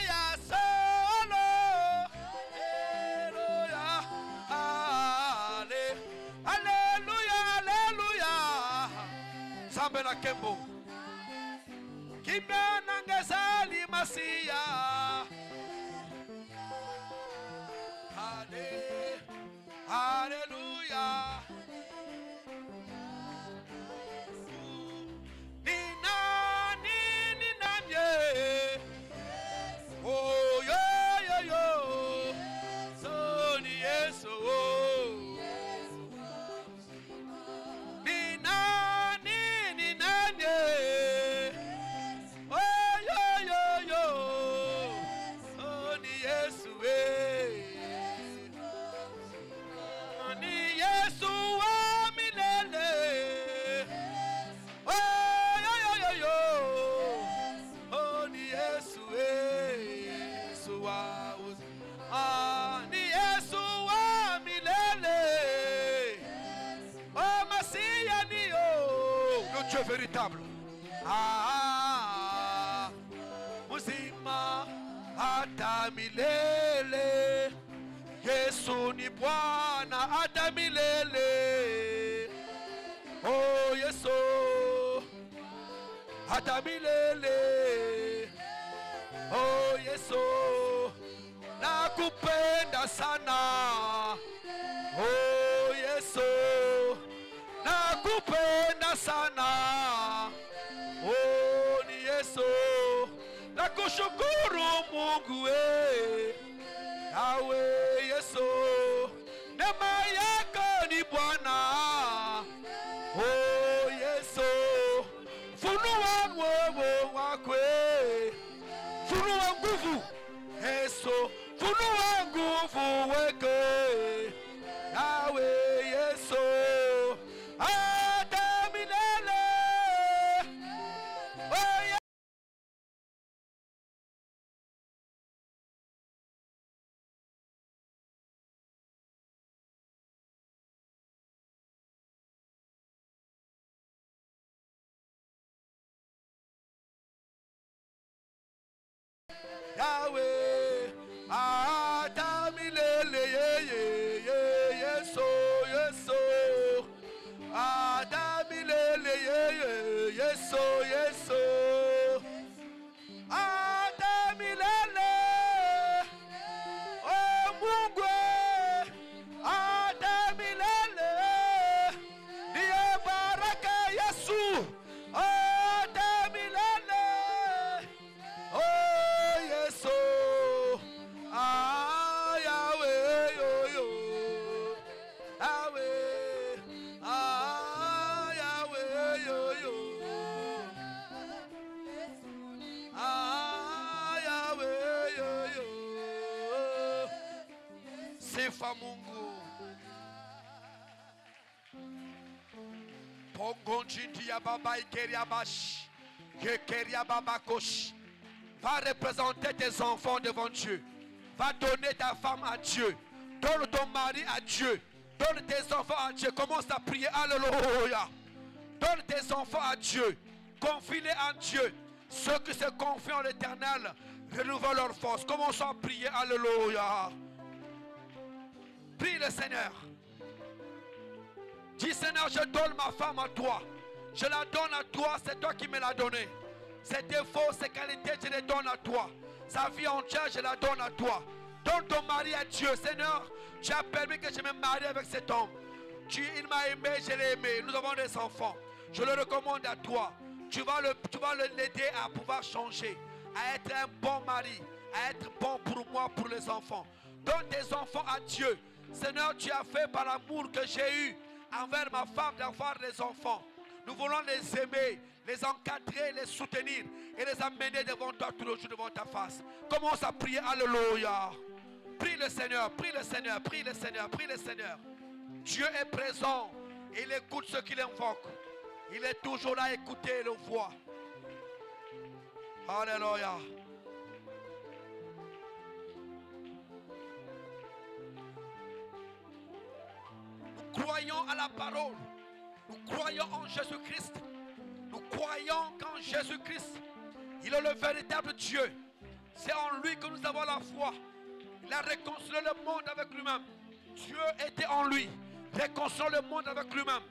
ya solo. Alléluia. Alléluia. Alléluia. Sambela Kembo. Kimana ngesali Masia. Alléluia. Oh yo yo yo. So ni Yesu. Ni nani. Oh yo yo yo. So ni Yesu. Ni Yesu wa milele. Oh yo yo yo yo. Oh ni Yesu. Yesu wa ni Yesu wa milele. Oh Masia ni yo. Le Dieu véritable. Muzima hata milele. Yesu ni Bwana hata milele. Oh Yesu hata milele. Oh Yesu nakupenda sana. Oh Yesu nakupenda sana. Oh ni Yesu nakushukuru Mungu Yahweh Yesu neema yako ni Bwana. Oh Yesu funua moyo wako. Funua nguvu Yesu, funua nguvu weke Yahweh Yesu hata milele. Oh Yahweh, Adamilele, Yeso, Yeso, Adamilele, Yeso, Yeso, Adamilele, oh Mungu, Adamilele, Diye baraka Yesu, Adamilele. Oh Yesu, Yahweh, yo yo, Yahweh, Yahweh, yo yo, Yahweh, yo yo, sifa Mungu. Pongonjindi ya baba ikeria bash, kekeria baba kosh. Va représenter tes enfants devant Dieu. Va donner ta femme à Dieu. Donne ton mari à Dieu. Donne tes enfants à Dieu. Commence à prier. Alléluia. Donne tes enfants à Dieu. Confie-les en Dieu. Ceux qui se confient en l'Éternel renouvellent leur force. Commençons à prier. Alléluia. Prie le Seigneur. Dis Seigneur, je donne ma femme à toi. Je la donne à toi. C'est toi qui me l'as donnée. Ses défauts, ses qualités, je les donne à toi. Sa vie entière, je la donne à toi. Donne ton mari à Dieu. Seigneur, tu as permis que je me marie avec cet homme. Il m'a aimé, je l'ai aimé. Nous avons des enfants. Je le recommande à toi. Tu vas l'aider à pouvoir changer, à être un bon mari, à être bon pour moi, pour les enfants. Donne tes enfants à Dieu. Seigneur, tu as fait par l'amour que j'ai eu envers ma femme d'avoir des enfants. Nous voulons les aimer, les encadrer, les soutenir et les amener devant toi tous les jours devant ta face. Commence à prier, alléluia. Prie le Seigneur, prie le Seigneur, prie le Seigneur, prie le Seigneur. Dieu est présent et il écoute ceux qui l'invoquent. Il est toujours là à écouter et le voit. Alléluia. Nous croyons à la parole. Nous croyons en Jésus-Christ. Nous croyons qu'en Jésus-Christ, il est le véritable Dieu. C'est en lui que nous avons la foi. Il a réconcilié le monde avec lui-même. Dieu était en lui, réconciliant le monde avec lui-même.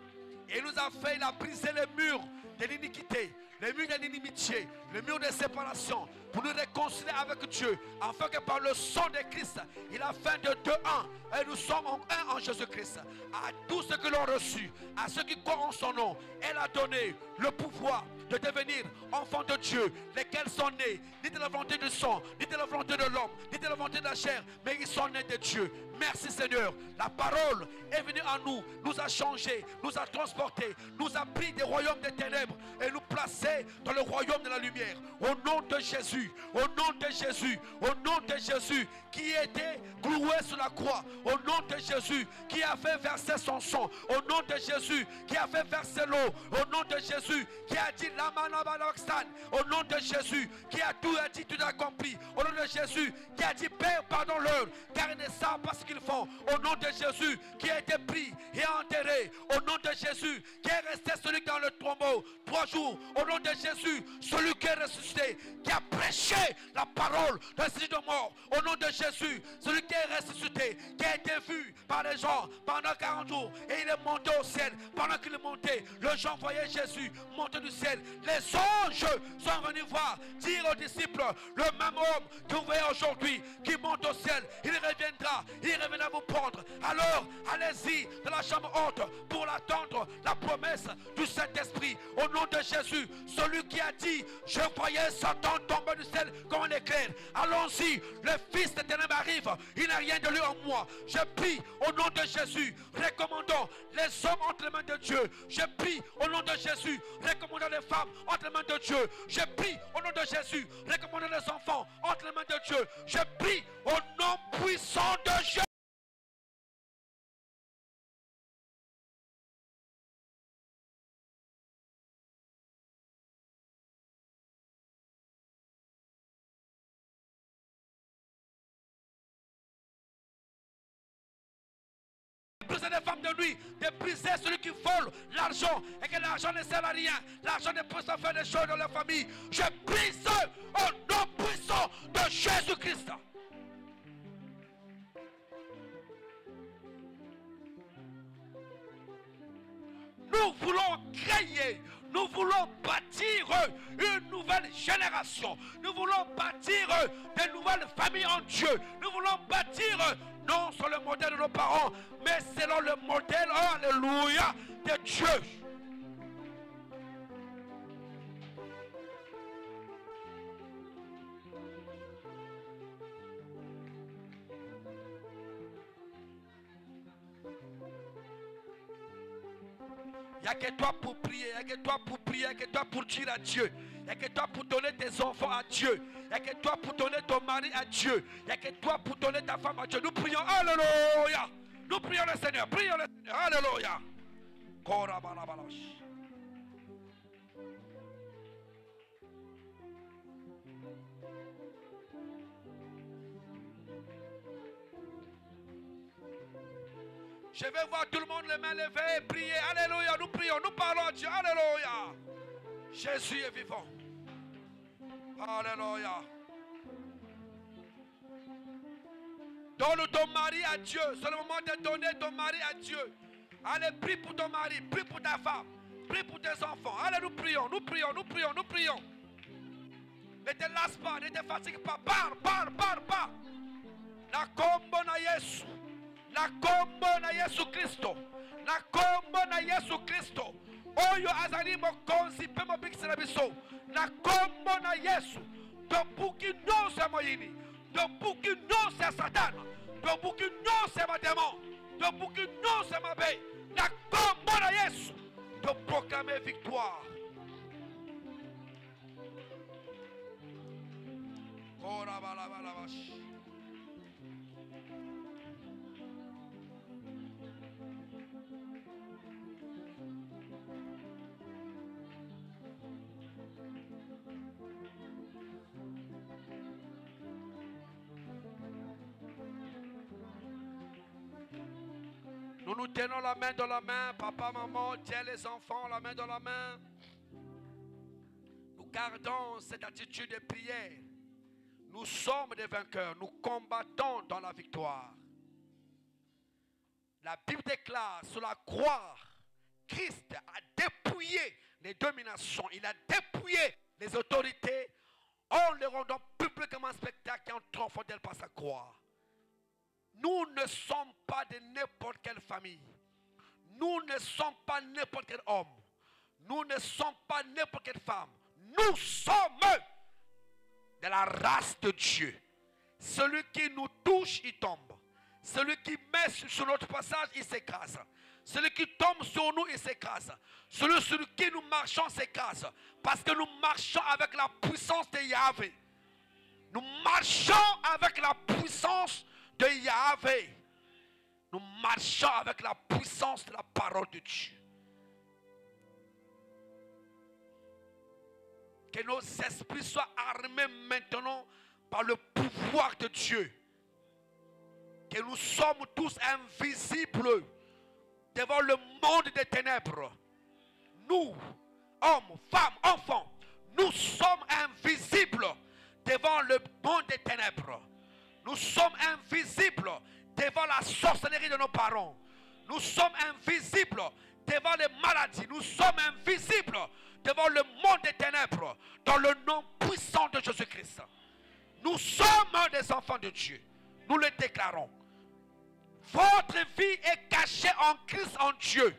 Et il nous a fait, il a brisé les murs de l'iniquité, les murs de l'inimitié, les murs de séparation, pour nous réconcilier avec Dieu, afin que par le sang de Christ, il a fait de deux un, et nous sommes en un en Jésus-Christ. À tous ceux qui l'ont reçu, à ceux qui croient en son nom, elle a donné le pouvoir de devenir enfants de Dieu, lesquels sont nés, ni de la volonté du sang, ni de la volonté de l'homme, ni de la volonté de la chair, mais ils sont nés de Dieu. Merci Seigneur. La parole est venue à nous, nous a changés, nous a transportés, nous a pris des royaumes des ténèbres et nous placer dans le royaume de la lumière. Au nom de Jésus, au nom de Jésus, au nom de Jésus, qui était cloué sur la croix, au nom de Jésus, qui a fait verser son sang, au nom de Jésus, qui a fait verser l'eau, au nom de Jésus, qui a dit au nom de Jésus, qui a tout dit, tout accompli, au nom de Jésus, qui a dit Père, pardonne-leur, car ils ne savent pas ce qu'ils font, au nom de Jésus, qui a été pris et enterré, au nom de Jésus, qui est resté celui dans le tombeau 3 jours, au nom de Jésus, celui qui est ressuscité, qui a prêché la parole de celui de mort, au nom de Jésus, celui qui est ressuscité, qui a été vu par les gens pendant 40 jours, et il est monté au ciel. Pendant qu'il est monté, les gens voyaient Jésus monter du ciel. Les anges sont venus voir, dire aux disciples, le même homme que vous voyez aujourd'hui, qui monte au ciel, il reviendra vous prendre. Alors, allez-y dans la chambre haute pour l'attendre, la promesse du Saint-Esprit. Au nom de Jésus, celui qui a dit, je voyais Satan tomber du ciel comme un éclair. Allons-y, le Fils des ténèbres arrive, il n'a rien de lui en moi. Je prie au nom de Jésus, recommandons les hommes entre les mains de Dieu. Je prie au nom de Jésus, recommandons les femmes entre les mains de Dieu. Je prie au nom de Jésus, recommandons les enfants entre les mains de Dieu. Je prie au nom puissant de Jésus. Briser les femmes de nuit, de briser celui qui vole l'argent et que l'argent ne sert à rien. L'argent ne peut pas faire des choses dans la famille. Je brise au nom puissant de Jésus-Christ. Nous voulons créer, nous voulons bâtir une nouvelle génération. Nous voulons bâtir de nouvelles familles en Dieu. Nous voulons bâtir non sur le modèle de nos parents, mais selon le modèle, oh, alléluia, de Dieu. Il n'y a que toi pour prier, il n'y a que toi pour prier, il n'y a que toi pour dire à Dieu. Il n'y a que toi pour donner tes enfants à Dieu. Il n'y a que toi pour donner ton mari à Dieu. Il n'y a que toi pour donner ta femme à Dieu. Nous prions, alléluia. Nous prions le Seigneur, prions le Seigneur, alléluia. Je vais voir tout le monde les mains levées et prier. Alléluia, nous prions, nous parlons à Dieu. Alléluia. Jésus est vivant. Alléluia. Donne ton mari à Dieu. C'est le moment de donner ton mari à Dieu. Allez, prie pour ton mari, prie pour ta femme, prie pour tes enfants. Allez, nous prions, nous prions, nous prions, nous prions. Ne te lasse pas, ne te fatigue pas. Parle. La combo na Yesu. La combo na Yesu Christo. La combo na Yesu Christo. oyo azali mokonzi mpe mobikisi na biso na kombo na Yesu. Tobuki nyonso ya moyini, tobuki nyonso ya Satana, tobuki nyonso ya bademon, tobuki nyonso ya mabe na kombo na Yesu. To proclamer victoire. Nous nous tenons la main dans la main. Papa, maman, tiens les enfants la main dans la main. Nous gardons cette attitude de prière. Nous sommes des vainqueurs. Nous combattons dans la victoire. La Bible déclare sur la croix, Christ a dépouillé les dominations. Il a dépouillé les autorités en les rendant publiquement spectacle et en triomphant d'elle par sa croix. Nous ne sommes pas de n'importe quelle famille. Nous ne sommes pas n'importe quel homme. Nous ne sommes pas n'importe quelle femme. Nous sommes de la race de Dieu. Celui qui nous touche, il tombe. Celui qui met sur notre passage, il s'écrase. Celui qui tombe sur nous, il s'écrase. Celui sur qui nous marchons s'écrase. Parce que nous marchons avec la puissance de Yahvé. Nous marchons avec la puissance de Yahvé. Nous marchons avec la puissance de la parole de Dieu. Que nos esprits soient armés maintenant par le pouvoir de Dieu. Que nous sommes tous invisibles devant le monde des ténèbres. Nous, hommes, femmes, enfants, nous sommes invisibles devant le monde des ténèbres. Nous sommes invisibles devant la sorcellerie de nos parents. Nous sommes invisibles devant les maladies. Nous sommes invisibles devant le monde des ténèbres. Dans le nom puissant de Jésus-Christ. Nous sommes des enfants de Dieu. Nous le déclarons. Votre vie est cachée en Christ, en Dieu.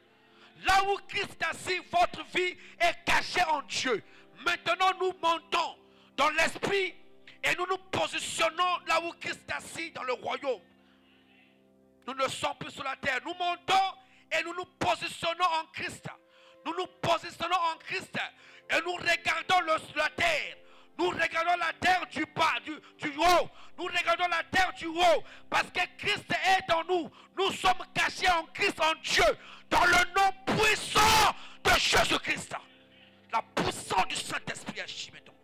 Là où Christ est assis, votre vie est cachée en Dieu. Maintenant, nous montons dans l'esprit et nous nous positionnons là où Christ est assis dans le royaume. Nous ne sommes plus sur la terre. Nous montons et nous nous positionnons en Christ. Nous nous positionnons en Christ et nous regardons la terre. Nous regardons la terre du bas, du haut. Nous regardons la terre du haut. Parce que Christ est en nous. Nous sommes cachés en Christ, en Dieu. Dans le nom puissant de Jésus-Christ. La puissance du Saint-Esprit agit maintenant.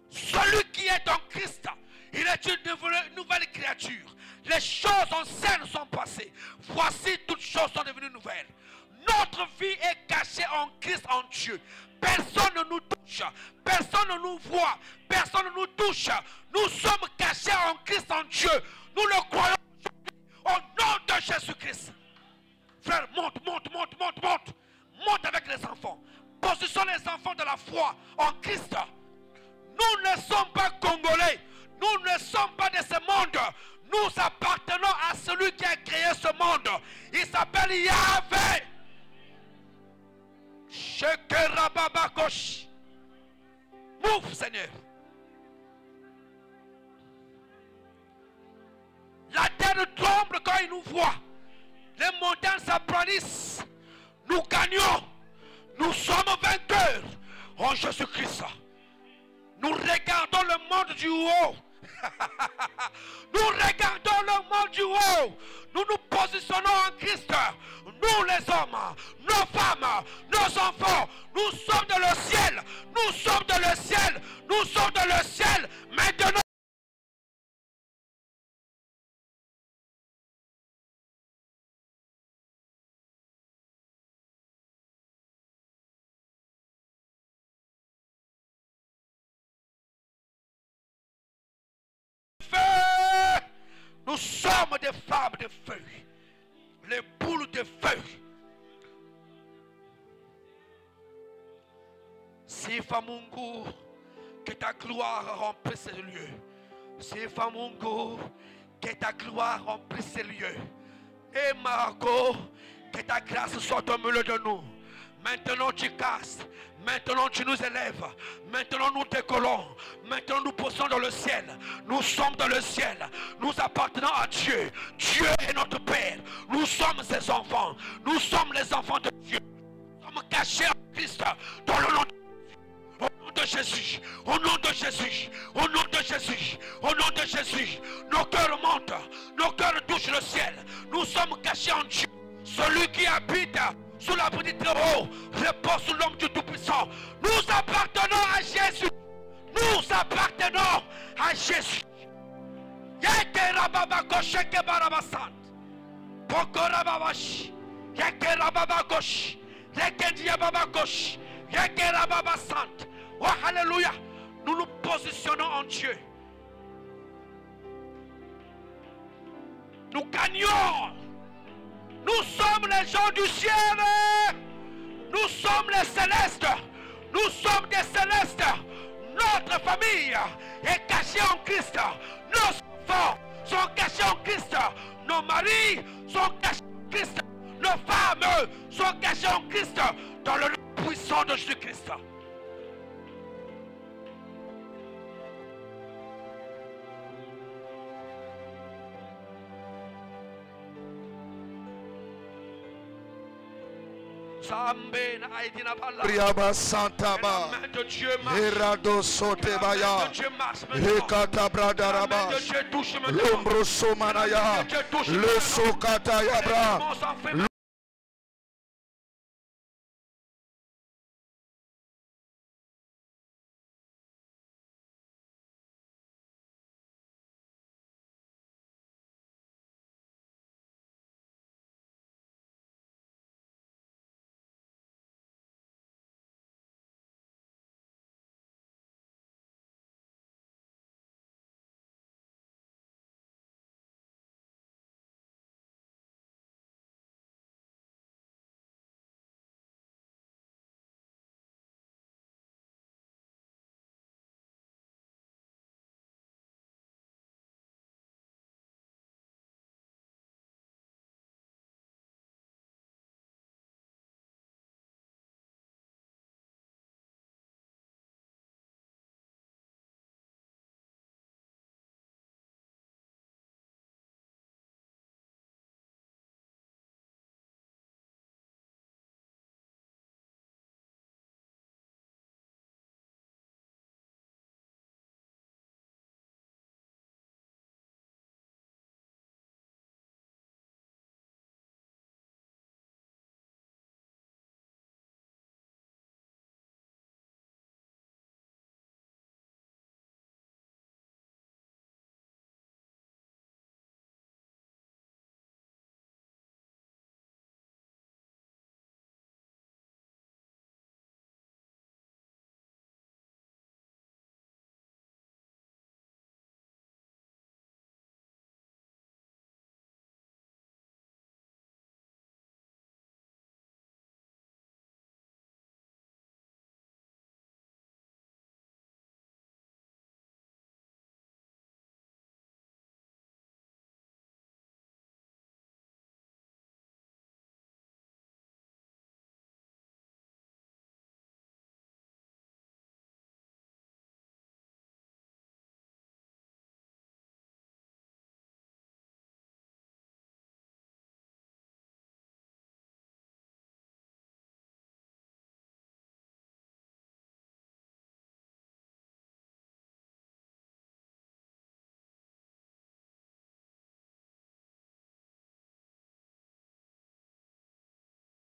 Celui qui est en Christ, il est une nouvelle créature. Les choses anciennes sont passées. Voici, toutes choses sont devenues nouvelles. Notre vie est cachée en Christ, en Dieu. Personne ne nous touche. Personne ne nous voit. Personne ne nous touche. Nous sommes cachés en Christ, en Dieu. Nous le croyons au nom de Jésus-Christ. Frère, monte, monte, monte, monte, monte. Monte avec les enfants. Positionne les enfants de la foi en Christ. Nous ne sommes pas Congolais. Nous ne sommes pas de ce monde. Nous appartenons à celui qui a créé ce monde. Il s'appelle Yahvé. Move, Seigneur. La terre tremble quand il nous voit. Les montagnes s'aplanissent. Nous gagnons. Nous sommes vainqueurs en Jésus-Christ. Nous regardons le monde du haut. Nous regardons le monde du haut. Nous nous positionnons en Christ. Nous les hommes, nos femmes, nos enfants, nous sommes dans le ciel. Nous sommes dans le ciel. Nous sommes dans le ciel. Maintenant. Nous sommes des femmes de feu. Les boules de feu. Sifa Mungu, que ta gloire remplisse ces lieux. Sifa Mungu, Que ta gloire remplisse ces lieux. Et Marco, que ta grâce soit au milieu de nous. Maintenant tu casses. Maintenant tu nous élèves. Maintenant nous décollons. Maintenant nous posons dans le ciel. Nous sommes dans le ciel. Nous appartenons à Dieu. Dieu est notre Père. Nous sommes ses enfants. Nous sommes les enfants de Dieu. Nous sommes cachés en Christ. Dans le nom de Jésus. Au nom de Jésus. Au nom de Jésus. Au nom de Jésus. Nos cœurs montent. Nos cœurs touchent le ciel. Nous sommes cachés en Dieu. Celui qui habite sous l'abri du Très-Haut repose sous l'homme du Tout-Puissant. Nous appartenons à Jésus. Nous appartenons à Jésus. Oh alléluia. Nous nous positionnons en Dieu. Nous gagnons. Nous sommes les gens du ciel. Nous sommes les célestes. Nous sommes des célestes. Notre famille est cachée en Christ. Nos enfants sont cachés en Christ. Nos maris sont cachés en Christ. Nos femmes sont cachées en Christ. Dans le nom puissant de Jésus-Christ. Riaba Santaba, Herado Sotebaya, Hekata Bradaraba, Lombro Somanaya, Le Sokata Yabra.